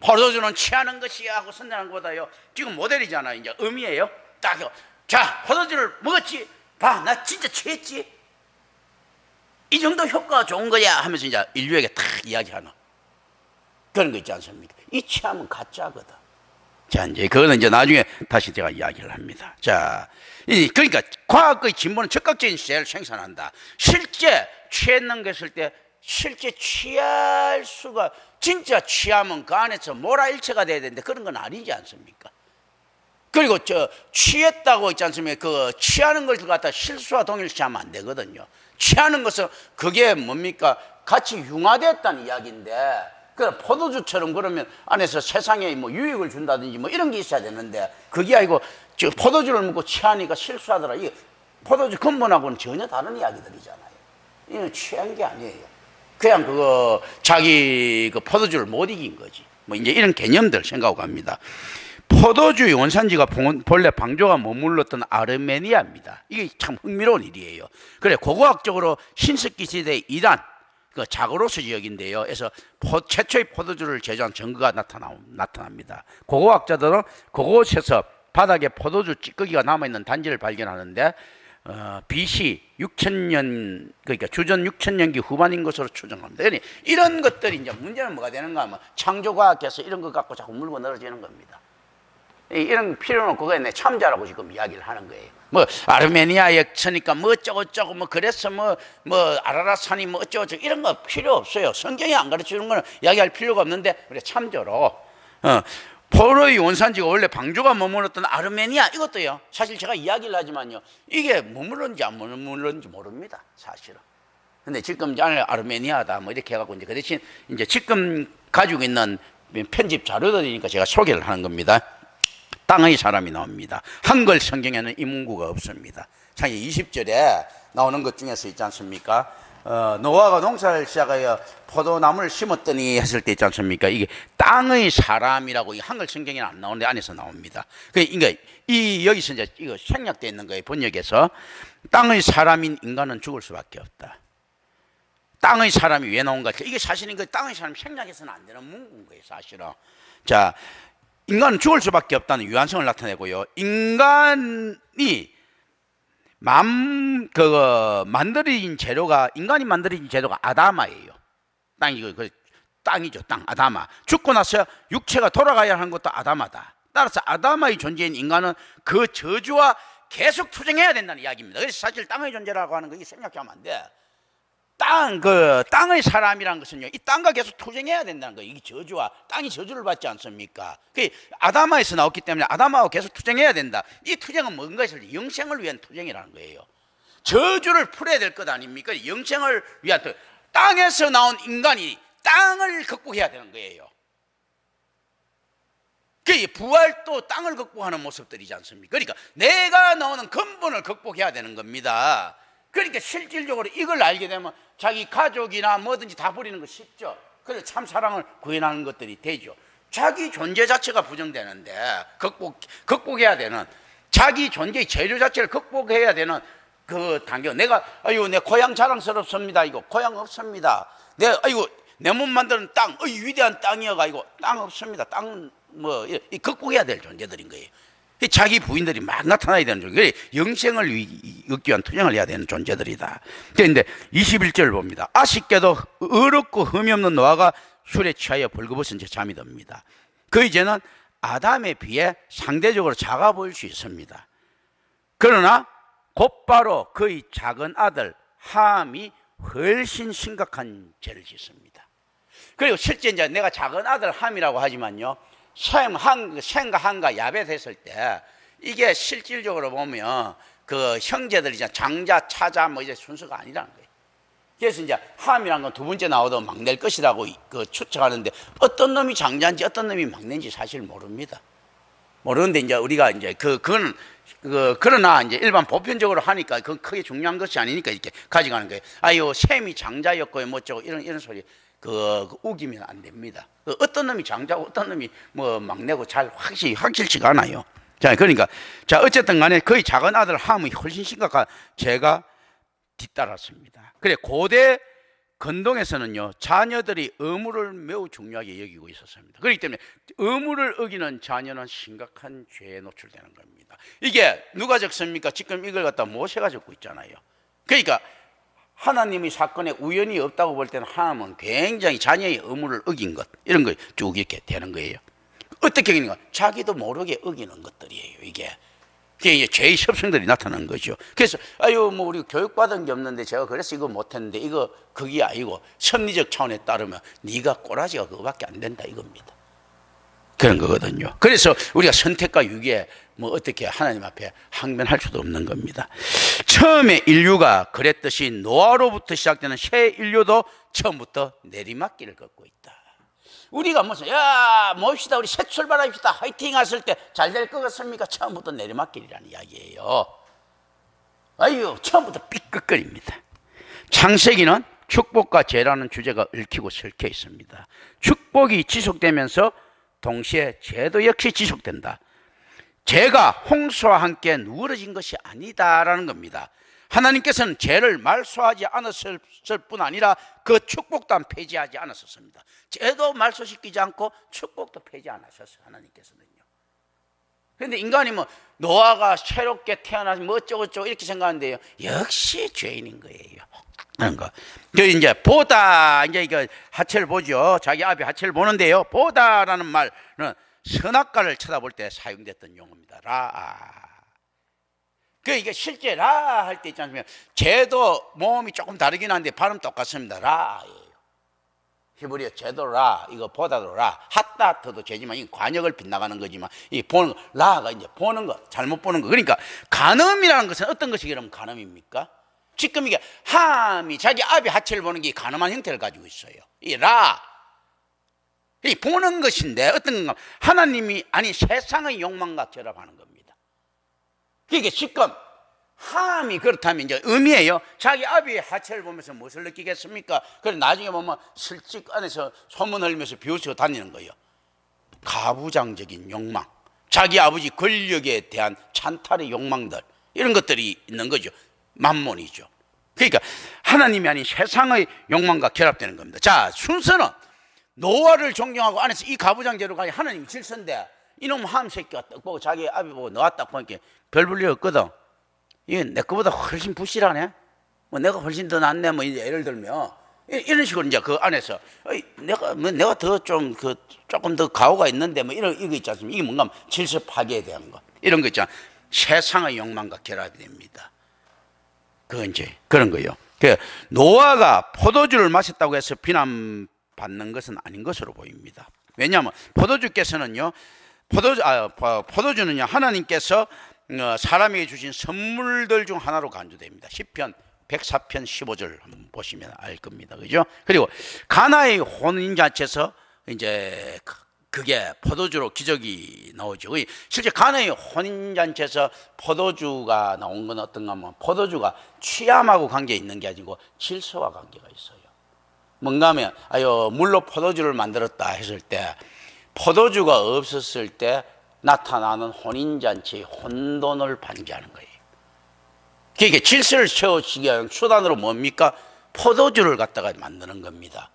포도주는 취하는 것이야 하고 선전한 것보다요, 지금 모델이잖아요. 이제 의미예요. 딱 자, 포도주를 먹었지. 봐, 나 진짜 취했지? 이 정도 효과가 좋은 거야 하면서 이제 인류에게 다 이야기하는 그런 거 있지 않습니까? 이 취함은 가짜거든. 자, 이제 그거는 이제 나중에 다시 제가 이야기를 합니다. 자, 그러니까 과학의 진보는 즉각적인 시제를 생산한다. 실제 취했는 거 했을 때 실제 취할 수가, 진짜 취하면 그 안에서 몰아일체가 돼야 되는데 그런 건 아니지 않습니까? 그리고 취했다고 있지 않습니까? 그 취하는 것을 갖다 실수와 동일시하면 안 되거든요. 취하는 것은 그게 뭡니까? 같이 융화됐다는 이야기인데, 그 포도주처럼 그러면 안에서 세상에 뭐 유익을 준다든지 뭐 이런 게 있어야 되는데, 그게 아니고 포도주를 먹고 취하니까 실수하더라. 이 포도주 근본하고는 전혀 다른 이야기들이잖아요. 이건 취한 게 아니에요. 그냥 그거 자기 그 포도주를 못 이긴 거지. 뭐 이제 이런 개념들 생각하고 갑니다. 포도주의 원산지가 본래 방조가 머물렀던 아르메니아입니다. 이게 참 흥미로운 일이에요. 그래, 고고학적으로 신석기 시대 이란 그 자고로스 지역인데요. 그래서 최초의 포도주를 제조한 증거가 나타납니다. 고고학자들은 그곳에서 바닥에 포도주 찌꺼기가 남아있는 단지를 발견하는데 BC 6000년, 그러니까 주전 6000년기 후반인 것으로 추정합니다. 그러니 이런 것들이 이제 문제는 뭐가 되는가 하면 창조과학에서 이런 것 갖고 자꾸 물고 늘어지는 겁니다. 이런 필요는 없고 그게 내 참자라고 지금 이야기를 하는 거예요. 뭐 아르메니아에 쳐니까 뭐 어쩌고저쩌고 뭐 그래서 뭐 아라라산이 뭐 어쩌고저쩌고 이런 거 필요 없어요. 성경이 안 가르치는 거는 이야기할 필요가 없는데, 그래 참조로 포도의 원산지가 원래 방조가 머물렀던 아르메니아, 이것도요 사실 제가 이야기를 하지만요 이게 머물렀는지 안 머물렀는지 모릅니다 사실은. 근데 지금 아르메니아다 뭐 이렇게 해갖고 이제 그 대신 이제 지금 가지고 있는 편집 자료들이니까 제가 소개를 하는 겁니다. 땅의 사람이 나옵니다. 한글 성경에는 이 문구가 없습니다. 창기 20절에 나오는 것 중에서 있지 않습니까? 노아가 농사를 시작하여 포도나무를 심었더니 했을 때 있지 않습니까? 이게 땅의 사람이라고 이 한글 성경에는 안 나오는데 안에서 나옵니다. 그러니까 여기서 이제 이거 생략되어 있는 거예요. 번역에서 땅의 사람인 인간은 죽을 수밖에 없다. 땅의 사람이 왜 나온가? 이게 사실은 그 땅의 사람이 생략해서는 안 되는 문구인 거예요, 사실은. 자, 인간은 죽을 수밖에 없다는 유한성을 나타내고요. 인간이 만들어진 재료가, 인간이 만들어진 재료가 아다마예요. 땅이죠, 땅, 아다마. 죽고 나서 육체가 돌아가야 하는 것도 아다마다. 따라서 아다마의 존재인 인간은 그 저주와 계속 투쟁해야 된다는 이야기입니다. 그래서 사실 땅의 존재라고 하는 거 이게 생략하면 안 돼. 땅의 사람이라는 것은요, 이 땅과 계속 투쟁해야 된다는 거예요. 이게 저주와, 땅이 저주를 받지 않습니까? 그 아다마에서 나왔기 때문에 아다마하고 계속 투쟁해야 된다. 이 투쟁은 뭔가 했을 때 영생을 위한 투쟁이라는 거예요. 저주를 풀어야 될 것 아닙니까? 영생을 위한 땅에서 나온 인간이 땅을 극복해야 되는 거예요. 그 부활도 땅을 극복하는 모습들이지 않습니까? 그러니까 내가 나오는 근본을 극복해야 되는 겁니다. 그러니까 실질적으로 이걸 알게 되면 자기 가족이나 뭐든지 다 버리는 거 쉽죠. 그래서 참 사랑을 구현하는 것들이 되죠. 자기 존재 자체가 부정되는데 극복해야 되는, 자기 존재의 재료 자체를 극복해야 되는 그 단계. 내가 내 고향 자랑스럽습니다. 이거 고향 없습니다. 내 몸 만드는 땅, 위대한 땅이어가지고 땅 없습니다. 땅 극복해야 될 존재들인 거예요. 자기 부인들이 막 나타나야 되는 존재, 영생을 얻기 위한 투쟁을 해야 되는 존재들이다. 그런데 21절을 봅니다. 아쉽게도 어렵고 흠이 없는 노아가 술에 취하여 벌거벗은 채 잠이 듭니다. 그의 죄는 아담에 비해 상대적으로 작아 보일 수 있습니다. 그러나 곧바로 그의 작은 아들 함이 훨씬 심각한 죄를 짓습니다. 그리고 실제 이제 내가 작은 아들 함이라고 하지만요, 셈과 함과 야벳 했을 때 이게 실질적으로 보면 그 형제들이잖아, 장자, 차자 뭐 이제 순서가 아니라는 거예요. 그래서 이제 함이라는 건 두 번째 나오도 막낼 것이라고 추측하는데 어떤 놈이 장자인지 어떤 놈이 막내인지 사실 모릅니다. 모르는데 이제 우리가 이제 그러나 이제 일반 보편적으로 하니까 그건 크게 중요한 것이 아니니까 이렇게 가져가는 거예요. 셈이 장자였고요, 뭐 어쩌고 이런 소리. 우기면 안 됩니다. 어떤 놈이 장자고 어떤 놈이 막내고 잘 확실치가 않아요. 자, 그러니까 어쨌든 간에 거의 작은 아들 함이 훨씬 심각한 죄가 뒤따랐습니다. 그래, 고대 근동에서는요, 자녀들이 의무를 매우 중요하게 여기고 있었습니다. 그렇기 때문에 의무를 어기는 자녀는 심각한 죄에 노출되는 겁니다. 이게 누가 적습니까? 지금 이걸 갖다 모세가 적고 있잖아요. 그러니까 하나님의 사건에 우연이 없다고 볼 때는 하나님은 굉장히 자녀의 의무를 어긴 것, 이런 거 쭉 이렇게 되는 거예요. 어떻게 어기는가? 자기도 모르게 어기는 것들이에요. 이게 죄의 습성들이 나타나는 거죠. 그래서 아유 뭐 우리 교육받은 게 없는데 제가 그래서 이거 못했는데, 이거 그게 아니고 선리적 차원에 따르면 네가 꼬라지가 그거밖에 안 된다 이겁니다. 그런 거거든요. 그래서 우리가 선택과 유기에 뭐 어떻게 하나님 앞에 항변할 수도 없는 겁니다. 처음에 인류가 그랬듯이 노아로부터 시작되는 새 인류도 처음부터 내리막길을 걷고 있다. 우리가 무슨 야 봅시다 우리 새 출발합시다 화이팅 했을 때 잘 될 것 같습니까? 처음부터 내리막길이라는 이야기예요. 아유 처음부터 삐끗거립니다. 창세기는 축복과 죄라는 주제가 얽히고 설켜 있습니다. 축복이 지속되면서 동시에 죄도 역시 지속된다. 죄가 홍수와 함께 누그러진 것이 아니다라는 겁니다. 하나님께서는 죄를 말소하지 않았을 뿐 아니라 그 축복 또한 폐지하지 않았었습니다. 죄도 말소시키지 않고 축복도 폐지 안 하셨어요, 하나님께서는요. 그런데 인간이 뭐 노아가 새롭게 태어나서 뭐 어쩌고저쩌고 이렇게 생각하는데요, 역시 죄인인 거예요. 그런 거. 그 이제 보다, 이제 이거 하체를 보죠. 자기 아비 하체를 보는데요, 보다라는 말은 선악과를 쳐다볼 때 사용됐던 용어입니다. 그 이게 실제 라 할 때 있지 않습니까? 죄도 모음이 조금 다르긴 한데 발음 똑같습니다. 라예요. 히브리어 죄도 라, 이거 보다도 라, 핫다트도 죄지만 이 관역을 빗나가는 거지만 이 보는 거, 라가 이제 보는 거, 잘못 보는 거. 그러니까 간음이라는 것은 어떤 것이 그럼 간음입니까? 지금 이게 함이 자기 아비 하체를 보는 게 간음한 형태를 가지고 있어요. 이 라, 이 보는 것인데 어떤 건가? 하나님이 아니 세상의 욕망과 결합하는 겁니다. 이게 지금 함이 그렇다면 이제 의미예요. 자기 아비의 하체를 보면서 무엇을 느끼겠습니까? 그래 나중에 보면 슬직 안에서 소문 흘리면서 비웃어 다니는 거예요. 가부장적인 욕망, 자기 아버지 권력에 대한 찬탈의 욕망들, 이런 것들이 있는 거죠. 만몬이죠. 그러니까 하나님이 아닌 세상의 욕망과 결합되는 겁니다. 자, 순서는 노아를 존경하고 안에서 이 가부장제로 가니 하나님 질서인데, 이놈 함새끼가 딱 보고 자기 아비 보고 너와 딱 보니까 별 볼 일 없거든. 이게 내 거보다 훨씬 부실하네. 뭐 내가 훨씬 더 낫네. 뭐 이제 예를 들면 이런 식으로 이제 그 안에서 내가 더 좀 그 조금 더 가오가 있는데 뭐 이런 이거 있지 않습니까? 이게 뭔가 질서 파괴에 대한 거, 이런 거 있잖아. 세상의 욕망과 결합이 됩니다. 그 이제 그런 거예요. 그 노아가 포도주를 마셨다고 해서 비난받는 것은 아닌 것으로 보입니다. 왜냐하면 포도주께서는요, 포도주는요 하나님께서 사람에게 주신 선물들 중 하나로 간주됩니다. 시편 104편 15절 한번 보시면 알 겁니다. 그죠? 그리고 가나의 혼인잔치에서 이제 그게 포도주로 기적이 나오죠. 실제 가나의 혼인잔치에서 포도주가 나온 건 어떤가 하면 포도주가 취함하고 관계 있는 게 아니고 질서와 관계가 있어요. 뭔가 하면 물로 포도주를 만들었다 했을 때 포도주가 없었을 때 나타나는 혼인잔치의 혼돈을 방지하는 거예요. 그러니까 질서를 채워주기 위한 수단으로 뭡니까? 포도주를 갖다가 만드는 겁니다.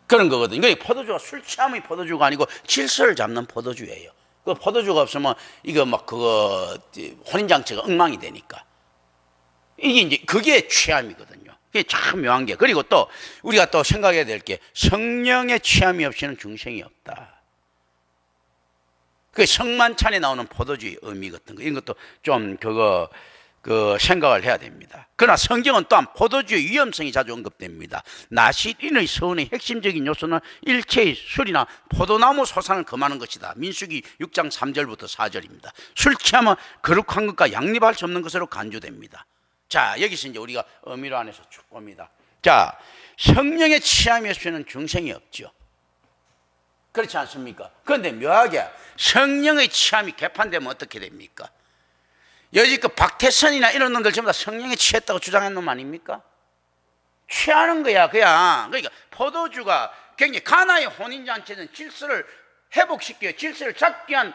그런 거거든요. 그러니까 포도주가 술 취함의 포도주가 아니고 질서를 잡는 포도주예요. 그 포도주가 없으면 이거 막 그거 혼인잔치가 엉망이 되니까. 이게 이제 그게 취함이거든요. 그게 참 묘한 게. 그리고 또 우리가 또 생각해야 될 게 성령의 취함이 없이는 중생이 없다. 그 성만찬에 나오는 포도주의 의미 같은 거, 이런 것도 좀 생각을 해야 됩니다. 그러나 성경은 또한 포도주의 위험성이 자주 언급됩니다. 나실인의 서원의 핵심적인 요소는 일체의 술이나 포도나무 소산을 금하는 것이다. 민수기 6장 3절부터 4절입니다. 술 취하면 거룩한 것과 양립할 수 없는 것으로 간주됩니다. 자, 여기서 이제 우리가 의미로 안에서 쭉 봅니다. 자, 성령의 취함이 없이는 중생이 없죠. 그렇지 않습니까? 그런데 묘하게 성령의 취함이 개판되면 어떻게 됩니까? 여지껏 박태선이나 이런 놈들 전부 다 성령에 취했다고 주장한 놈 아닙니까? 취하는 거야 그냥. 그러니까 포도주가 굉장히 가나의 혼인잔치는 질서를 회복시키고 질서를 잡기 위한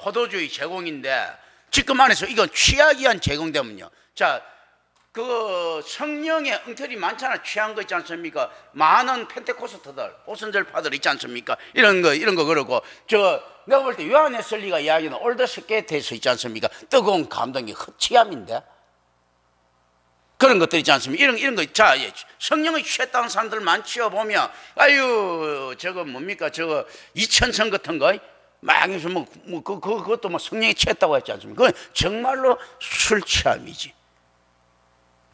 포도주의 제공인데 지금 안에서 이건 취하기 위한 제공되면요, 자 그 성령의 엉터리 많잖아. 취한 거 있지 않습니까? 많은 펜테코스트들, 오순절파들 있지 않습니까? 이런 거 그러고 내가 볼 때 요한웨슬리가 이야기하는 올더 스케이트에서 있지 않습니까? 뜨거운 감동이 흡취함인데 그런 것들 있지 않습니까? 이런 거. 자, 성령이 취했다는 사람들 많지요. 보면 아유 저거 뭡니까? 저거 이천성 같은 거 막 해서 그것도 뭐 성령이 취했다고 했지 않습니까? 그건 정말로 술 취함이지.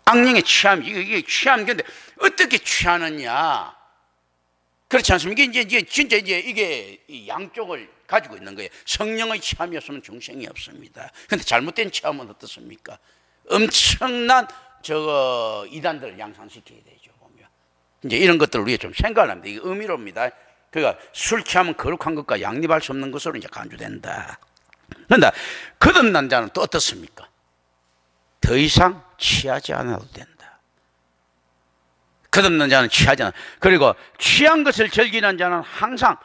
악령의 취함, 이게 취함인데 어떻게 취하느냐? 그렇지 않습니까? 이게 진짜 이게 양쪽을 가지고 있는 거예요. 성령의 취함이 없으면 중생이 없습니다. 근데 잘못된 취함은 어떻습니까? 엄청난 이단들을 양산시켜야 되죠. 보면 이제 이런 것들을 우리가 좀 생각을 합니다. 이게 의미로입니다. 그러니까 술 취하면 거룩한 것과 양립할 수 없는 것으로 이제 간주된다. 그런데 거듭난 자는 또 어떻습니까? 더 이상 취하지 않아도 된다. 거듭난 자는 취하지 않아. 그리고 취한 것을 즐기는 자는 항상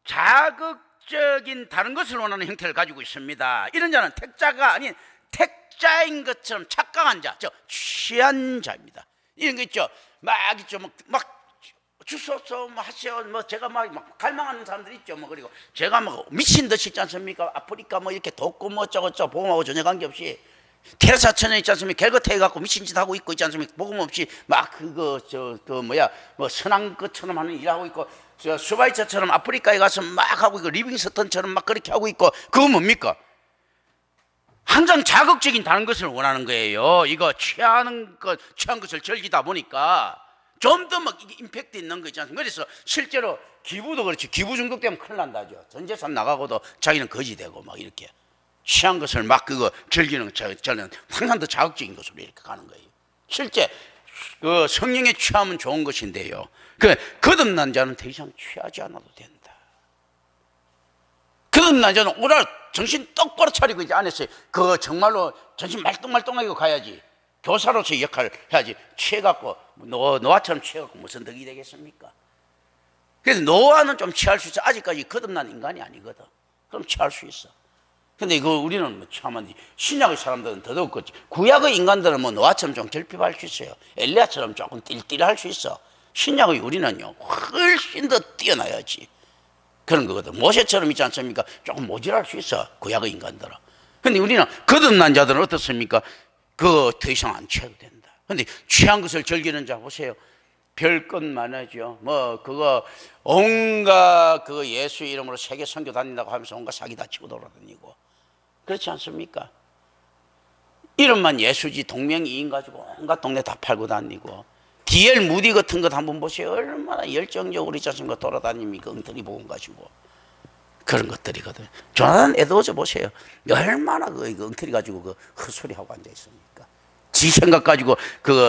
자극적인 다른 것을 원하는 형태를 가지고 있습니다. 이런 자는 택자가 아닌 택자인 것처럼 착각한 자, 취한 자입니다. 이런 거 있죠. 막 있죠. 막 주소서 하세요. 제가 막 갈망하는 사람들 있죠. 그리고 제가 미친 듯이 있지 않습니까? 아프리카 이렇게 돕고 어쩌고저쩌고 복음하고 전혀 관계없이 테레사 처녀 있지 않습니까? 갤거테 해갖고 미친 짓 하고 있고 있지 않습니까? 복음 없이 막 선한 것처럼 하는 일하고 있고, 수바이처처럼 아프리카에 가서 막 하고 있고, 리빙스턴처럼 막 그렇게 하고 있고, 그거 뭡니까? 항상 자극적인 다른 것을 원하는 거예요. 이거 취한 것을 즐기다 보니까 좀 더 임팩트 있는 거 있지 않습니까? 그래서 실제로 기부도 그렇지. 기부 중독되면 큰일 난다죠. 전 재산 나가고도 자기는 거지 되고 막 이렇게. 취한 것을 막 즐기는 저는 항상 더 자극적인 것으로 이렇게 가는 거예요. 실제 성령의 취함은 좋은 것인데요. 거듭난 자는 더 이상 취하지 않아도 된다. 거듭난 자는 오늘 정신 똑바로 차리고 이제 안에서 정말로 정신 말똥말똥하게 가야지. 교사로서의 역할을 해야지. 취해갖고 노아처럼 취해갖고 무슨 덕이 되겠습니까? 그래서 노아는 좀 취할 수 있어. 아직까지 거듭난 인간이 아니거든. 그럼 취할 수 있어. 근데 우리는 참 신약의 사람들은 더더욱 그렇지. 구약의 인간들은 노아처럼 좀 결핍할 수 있어요. 엘리야처럼 조금 띨띨할 수 있어. 신약의 우리는요 훨씬 더 뛰어나야지. 그런 거거든. 모세처럼 있지 않습니까? 조금 모질할 수 있어. 구약의 인간들은. 근데 우리는 거듭난 자들은 어떻습니까? 더 이상 안 취해도 된다. 근데 취한 것을 즐기는 자 보세요. 별것 많아죠. 온갖 예수 이름으로 세계 선교 다닌다고 하면서 온갖 사기 다 치고 돌아다니고. 그렇지 않습니까? 이름만 예수지 동명이인 가지고 온갖 동네 다 팔고 다니고. 디엘 무디 같은 것 한번 보세요. 얼마나 열정적으로 있지 않습니까? 돌아다닙니까? 엉터리 복음 가지고. 그런 것들이거든. 조나단 에드워즈 보세요. 얼마나 엉터리 가지고 헛소리 하고 앉아 있습니까? 지 생각 가지고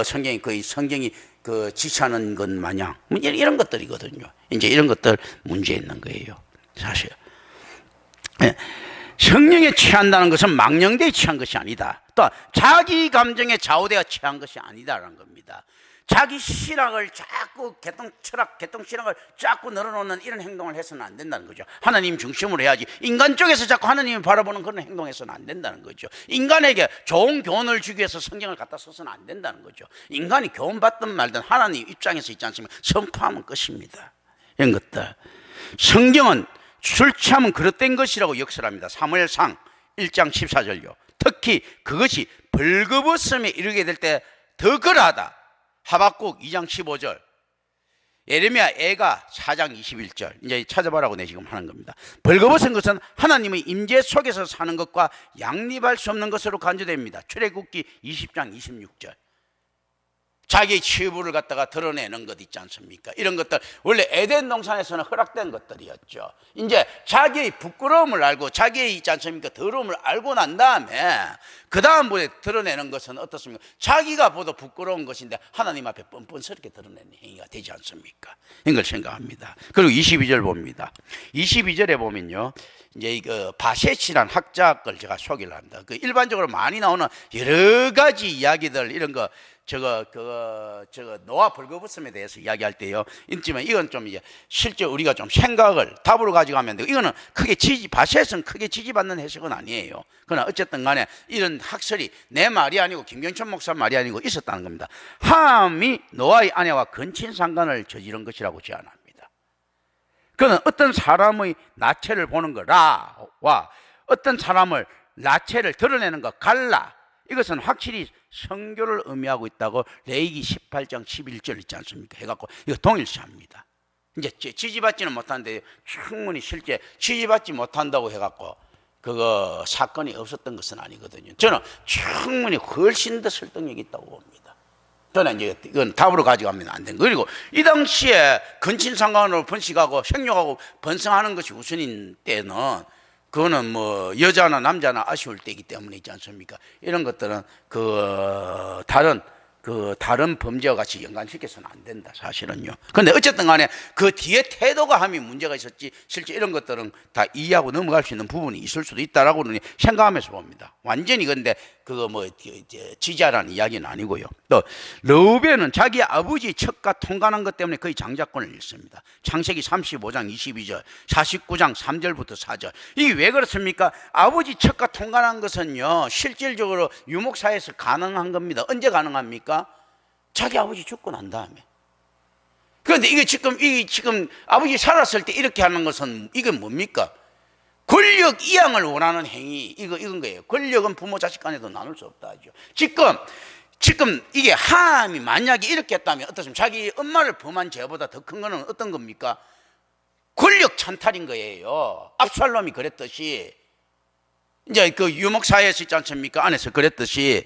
성경이 지시하는 것 마냥 이런 것들이거든요. 이제 이런 것들 문제 있는 거예요. 사실 성령에 취한다는 것은 망령되에 취한 것이 아니다. 또 자기 감정에 좌우되어 취한 것이 아니다라는 겁니다. 자기 신앙을 자꾸 개똥신앙을 자꾸 늘어놓는 이런 행동을 해서는 안 된다는 거죠. 하나님 중심으로 해야지. 인간 쪽에서 자꾸 하나님을 바라보는 그런 행동해서는 안 된다는 거죠. 인간에게 좋은 교훈을 주기 위해서 성경을 갖다 써서는 안 된다는 거죠. 인간이 교훈 받든 말든 하나님 입장에서 있지 않습니까? 선포하면 끝입니다. 이런 것들. 성경은 술 취함은 그릇된 것이라고 역설합니다. 사무엘상 1장 14절요. 특히 그것이 벌거벗음에 이르게 될 때 더 그러하다. 하박국 2장 15절, 예레미야 애가 4장 21절. 이제 찾아보라고 내 지금 하는 겁니다. 벌거벗은 것은 하나님의 임재 속에서 사는 것과 양립할 수 없는 것으로 간주됩니다. 출애굽기 20장 26절. 자기의 치부를 갖다가 드러내는 것 있지 않습니까? 이런 것들 원래 에덴 동산에서는 허락된 것들이었죠. 이제 자기의 부끄러움을 알고 자기의 있지 않습니까? 더러움을 알고 난 다음에 그 다음부터 드러내는 것은 어떻습니까? 자기가 보다 부끄러운 것인데 하나님 앞에 뻔뻔스럽게 드러내는 행위가 되지 않습니까? 이걸 생각합니다. 그리고 22절 봅니다. 22절에 보면요, 이제 바셋이라는 학자 걸 제가 소개를 합니다. 일반적으로 많이 나오는 여러 가지 이야기들 이런 거 노아 벌거벗음에 대해서 이야기할 때요. 있지만 이건 좀 이제 실제 우리가 좀 생각을 답으로 가져가면 되고, 이거는 크게 바시에서는 크게 지지받는 해석은 아니에요. 그러나 어쨌든 간에 이런 학설이 내 말이 아니고 김경천 목사 말이 아니고 있었다는 겁니다. 함이 노아의 아내와 근친상간을 저지른 것이라고 제안합니다. 그는 어떤 사람의 나체를 보는 거 라와 어떤 사람을 나체를 드러내는 거 갈라, 이것은 확실히 성교를 의미하고 있다고 레위기 18장 11절 있지 않습니까? 해갖고 이거 동일시합니다. 이제 지지받지는 못하는데 충분히 실제 지지받지 못한다고 해갖고 그거 사건이 없었던 것은 아니거든요. 저는 충분히 훨씬 더 설득력이 있다고 봅니다. 저는 이제 이건 답으로 가져가면 안 되는 거예요. 그리고 이 당시에 근친상간으로 번식하고 생육하고 번성하는 것이 우선인 때는 그거는 뭐 여자나 남자나 아쉬울 때이기 때문에 있지 않습니까? 이런 것들은 다른 범죄와 같이 연관시켜서는 안 된다, 사실은요. 근데 어쨌든 간에 그 뒤에 태도가 함이 문제가 있었지, 실제 이런 것들은 다 이해하고 넘어갈 수 있는 부분이 있을 수도 있다라고 생각하면서 봅니다. 완전히 근데 그거 뭐 지지하라는 이야기는 아니고요. 또 르우벤은 자기 아버지 척과 통관한 것 때문에 거의 장자권을 잃습니다. 창세기 35장 22절, 49장 3절부터 4절. 이게 왜 그렇습니까? 아버지 척과 통관한 것은요, 실질적으로 유목사에서 가능한 겁니다. 언제 가능합니까? 자기 아버지 죽고 난 다음에. 그런데 이게 지금 아버지 살았을 때 이렇게 하는 것은 이게 뭡니까? 권력 이양을 원하는 행위, 이건 거예요. 권력은 부모 자식 간에도 나눌 수 없다 하죠. 지금 이게 함이 만약에 이렇게 했다면 어떻습니까? 자기 엄마를 범한 죄보다 더 큰 거는 어떤 겁니까? 권력 찬탈인 거예요. 압살롬이 그랬듯이, 이제 그 유목사에서 있지 않습니까? 안에서 그랬듯이,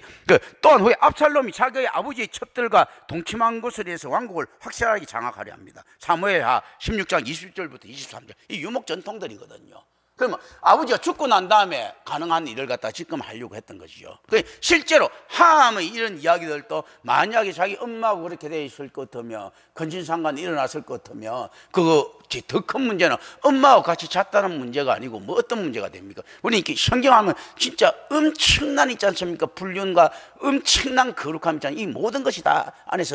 또한 후에 압살롬이 자기의 아버지의 첩들과 동침한 것에 대해서 왕국을 확실하게 장악하려 합니다. 사무엘하 16장 20절부터 23절. 이 유목 전통들이거든요. 그러면 아버지가 죽고 난 다음에 가능한 일을 갖다 지금 하려고 했던 것이죠. 실제로 함의 이런 이야기들도 만약에 자기 엄마하고 그렇게 돼 있을 것 같으면, 근친상간이 일어났을 것 같으면, 그거 더 큰 문제는 엄마하고 같이 잤다는 문제가 아니고 뭐 어떤 문제가 됩니까? 우리 이렇게 성경하면 진짜 엄청난 있지 않습니까? 불륜과 엄청난 거룩함 있잖아요. 이 모든 것이 다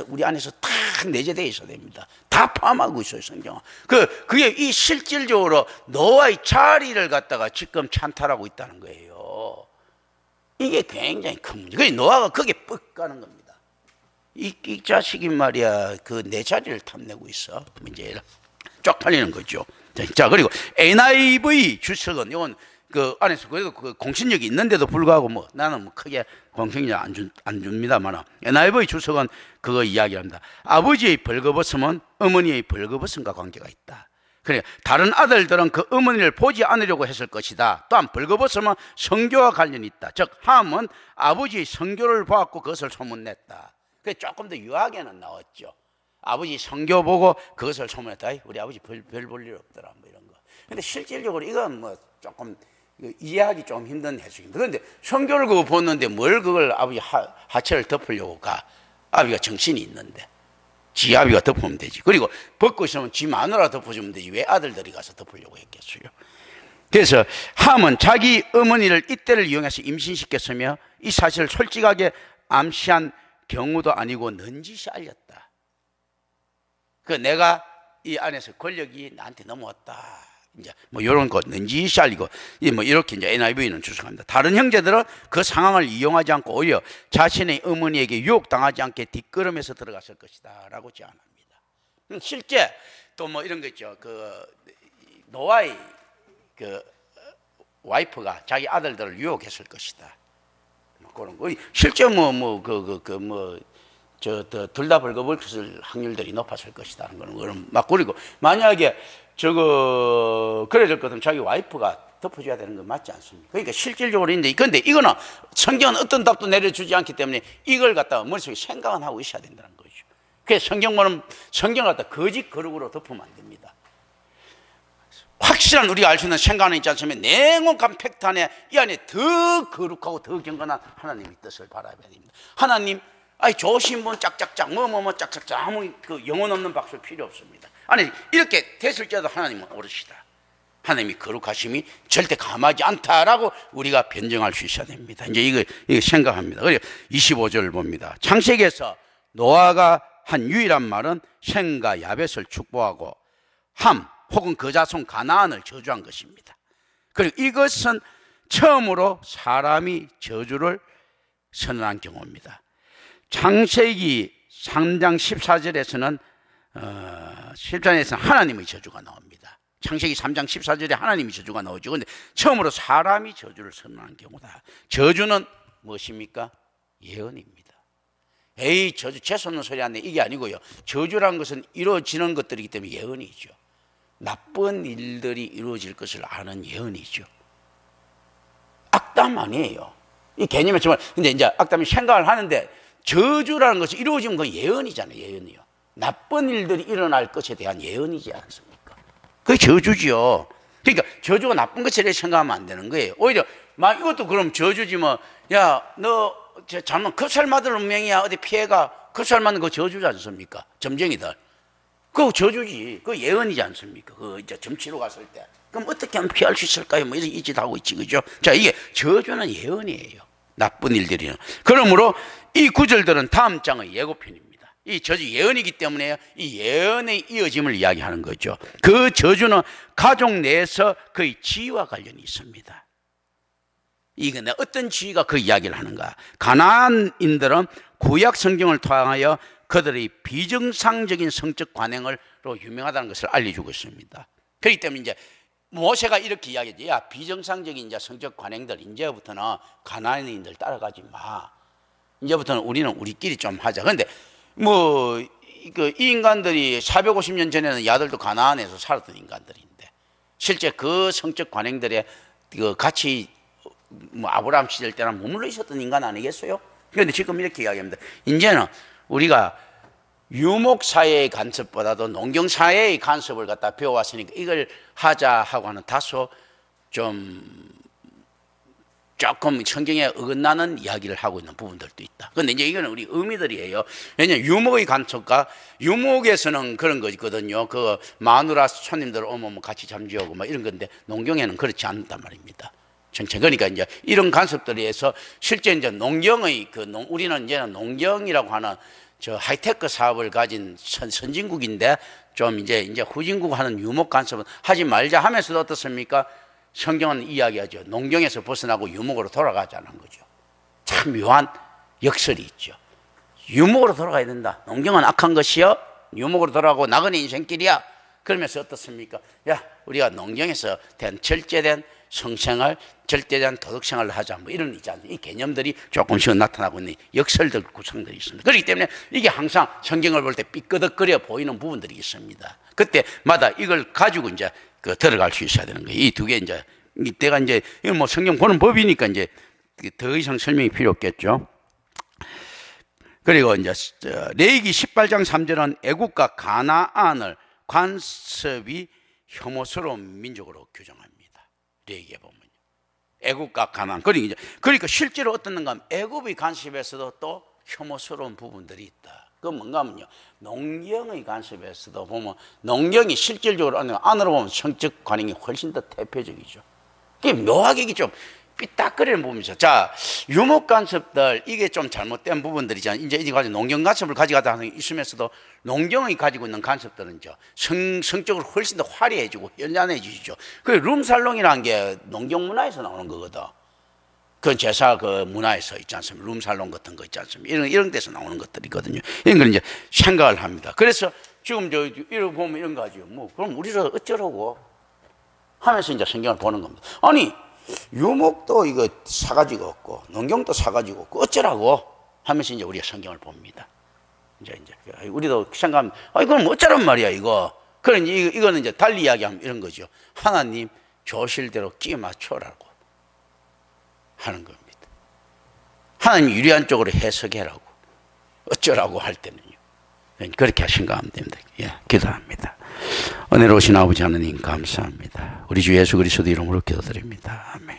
우리 안에서 다 내재되어 있어야 됩니다. 다 포함하고 있어요, 성경은. 그게 이 실질적으로 노아의 자리를 갖다가 지금 찬탈하고 있다는 거예요. 이게 굉장히 큰 문제. 그래서 노아가 거기에 뻑 가는 겁니다. 이 자식이 말이야, 내 자리를 탐내고 있어. 문제라. 쪽팔리는 거죠. 자, 그리고 NIV 주석은 이건 그 안에서 그래도 그 공신력이 있는데도 불구하고 뭐 나는 뭐 크게 공신력 안 줍니다만, NIV 주석은 그거 이야기합니다. 아버지의 벌거벗음은 어머니의 벌거벗음과 관계가 있다. 그래, 다른 아들들은 그 어머니를 보지 않으려고 했을 것이다. 또한 벌거벗음은 성교와 관련이 있다. 즉 함은 아버지의 성교를 보았고 그것을 소문냈다. 그래, 조금 더 유하게는 나왔죠. 아버지 성교 보고 그것을 소문했다. 우리 아버지 별 볼 일 없더라, 뭐 이런 거. 근데 실질적으로 이건 뭐 조금 이해하기 좀 힘든 해석입니다. 그런데 성교를 그거 보는데 뭘 그걸 아버지 하체를 덮으려고 가? 아버지가 정신이 있는데 지 아버지가 덮으면 되지. 그리고 벗고 있으면 지 마누라 덮어주면 되지. 왜 아들들이 가서 덮으려고 했겠어요? 그래서 함은 자기 어머니를 이때를 이용해서 임신시켰으며 이 사실을 솔직하게 암시한 경우도 아니고 넌지시 알렸다. 내가 이 안에서 권력이 나한테 넘어왔다. 이제 뭐 이런 거 넌지시 알리고 뭐 이렇게 이제 NIV는 주석합니다. 다른 형제들은 그 상황을 이용하지 않고 오히려 자신의 어머니에게 유혹당하지 않게 뒷걸음에서 들어갔을 것이다라고 제안합니다. 실제 또 뭐 이런 거 있죠. 노아의 와이프가 자기 아들들을 유혹했을 것이다. 뭐 그런 거. 실제 둘 다 벌거벗을 확률들이 높았을 것이다는 거는 막. 그리고 만약에 그래야 될 것은 자기 와이프가 덮어줘야 되는 건 맞지 않습니까? 그러니까 실질적으로 있는데, 근데 이거는 성경은 어떤 답도 내려주지 않기 때문에 이걸 갖다가 머릿속에 생각은 하고 있어야 된다는 거죠. 그래서 성경을 갖다 거짓 거룩으로 덮으면 안 됩니다. 확실한 우리가 알 수 있는 생각은 있지 않습니까? 냉혹한 팩트 안에 이 안에 더 거룩하고 더 경건한 하나님의 뜻을 바라봐야 됩니다. 하나님, 좋으신 분 짝짝짝 짝짝짝 아무 그 영혼 없는 박수 필요 없습니다. 아니 이렇게 됐을지라도 하나님은 오르시다. 하나님이 거룩하심이 절대 감하지 않다라고 우리가 변증할 수 있어야 됩니다. 이제 이거 생각합니다. 그리고 25절을 봅니다. 창세기에서 노아가 한 유일한 말은 셈과 야벳을 축복하고 함 혹은 그 자손 가나안을 저주한 것입니다. 그리고 이것은 처음으로 사람이 저주를 선언한 경우입니다. 창세기 3장 14절에서는 14절에서는 하나님의 저주가 나옵니다. 창세기 3장 14절에 하나님의 저주가 나오죠. 그런데 처음으로 사람이 저주를 선언한 경우다. 저주는 무엇입니까? 예언입니다. 에이 저주 재수없는 소리 하네 이게 아니고요. 저주라는 것은 이루어지는 것들이기 때문에 예언이죠. 나쁜 일들이 이루어질 것을 아는 예언이죠. 악담 아니에요. 이 개념이 정말 근데 이제 악담이 생각을 하는데 저주라는 것이 이루어지면 그건 예언이잖아요. 예언이요. 나쁜 일들이 일어날 것에 대한 예언이지 않습니까? 그게 저주지요. 그러니까 저주가 나쁜 것처럼 생각하면 안 되는 거예요. 오히려 막 이것도 그럼 저주지 뭐. 야, 너 잘못 급살 맞을 운명이야. 어디 피해가 급살 맞는 거 저주지 않습니까? 점쟁이들. 그거 저주지. 그거 예언이지 않습니까? 그 이제 점치러 갔을 때. 그럼 어떻게 하면 피할 수 있을까요? 뭐 이런 짓 하고 있지, 그죠? 자, 이게 저주는 예언이에요. 나쁜 일들이는. 그러므로 이 구절들은 다음 장의 예고편입니다. 이 저주 예언이기 때문에 이 예언의 이어짐을 이야기하는 거죠. 그 저주는 가족 내에서 그의 지위와 관련이 있습니다. 이게 어떤 지위가 그 이야기를 하는가? 가나안인들은 구약 성경을 통하여 그들의 비정상적인 성적 관행으로 유명하다는 것을 알려주고 있습니다. 그렇기 때문에 이제 모세가 이렇게 이야기하지. 야, 비정상적인 이제 성적 관행들 이제부터는 가나안인들 따라가지 마. 이제부터는 우리는 우리끼리 좀 하자. 그런데 뭐 이 인간들이 450년 전에는 야들도 가나안에서 살았던 인간들인데 실제 그 성적 관행들에 그 같이 뭐 아브라함 시절 때랑 머물러 있었던 인간 아니겠어요? 그런데 지금 이렇게 이야기합니다. 이제는 우리가 유목사회의 간섭보다도 농경사회의 간섭을 갖다 배워왔으니까 이걸 하자 하고 하는 다소 조금 성경에 어긋나는 이야기를 하고 있는 부분들도 있다. 그런데 이제 이거는 우리 의미들이에요. 왜냐하면 유목의 간섭과 유목에서는 그런 거거든요. 그 마누라 손님들 오면 같이 잠지우고 막 이런 건데 농경에는 그렇지 않단 말입니다. 전체 그러니까 이제 이런 간섭들에 의해서 실제 이제 농경의 우리는 이제는 농경이라고 하는 저 하이테크 사업을 가진 선진국인데 좀 이제 후진국 하는 유목 간섭은 하지 말자 하면서도 어떻습니까? 성경은 이야기하죠. 농경에서 벗어나고 유목으로 돌아가자는 거죠. 참 묘한 역설이 있죠. 유목으로 돌아가야 된다. 농경은 악한 것이요. 유목으로 돌아가고 나그네 인생길이야. 그러면서 어떻습니까? 야, 우리가 농경에서 된 절제된 성생활, 절대된 도덕생활을 하자. 뭐 이런 이 개념들이 조금씩 나타나고 있는 역설들 구성들이 있습니다. 그렇기 때문에 이게 항상 성경을 볼 때 삐끄덕거려 보이는 부분들이 있습니다. 그때마다 이걸 가지고 이제 들어갈 수 있어야 되는 거예요. 이 두 개 이제 이때가 이제 이건 뭐 성경 보는 법이니까 이제 더 이상 설명이 필요 없겠죠. 그리고 이제 레위기 18장 3절은 애국과 가나안을 간섭이 혐오스러운 민족으로 규정합니다. 레위기에 보면 애국과 가나안. 그러니까 실제로 어떻는가 하면 애굽의 간섭에서도 또 혐오스러운 부분들이 있다. 그건 뭔가 하면요, 농경의 간섭에서도 보면 농경이 실질적으로 안으로 보면 성적 관행이 훨씬 더 대표적이죠. 그게 묘하게 이게 좀 삐딱거리는 부분이죠. 자, 유목 간섭들 이게 좀 잘못된 부분들이잖아요. 이제 이제 가지고 농경 간섭을 가져가다 하는 게 있으면서도 농경이 가지고 있는 간섭들은 성적으로 훨씬 더 화려해지고 연단해지죠. 그 룸살롱이라는 게 농경 문화에서 나오는 거거든. 그 제사 그 문화에서 있지 않습니까? 룸살롱 같은 거 있지 않습니까? 이런 데서 나오는 것들이거든요. 이런 걸 이제 생각을 합니다. 그래서 지금 이런 보면 이런 거 하죠. 뭐 그럼 우리를 어쩌라고 하면서 이제 성경을 보는 겁니다. 아니 유목도 이거 사가지고 없고 농경도 사가지고 없고 어쩌라고 하면서 이제 우리가 성경을 봅니다. 이제 우리도 생각하면 그럼 어쩌란 말이야 이거. 그러니 이거는 이제 달리 이야기하면 이런 거죠. 하나님 조실 대로 끼 맞춰라고 하는 겁니다. 하나님 유리한 쪽으로 해석해라고 어쩌라고 할 때는요. 그렇게 생각하면 됩니다. 예, 기도합니다. 은혜로우신 아버지 하나님 감사합니다. 우리 주 예수 그리스도 이름으로 기도드립니다. 아멘.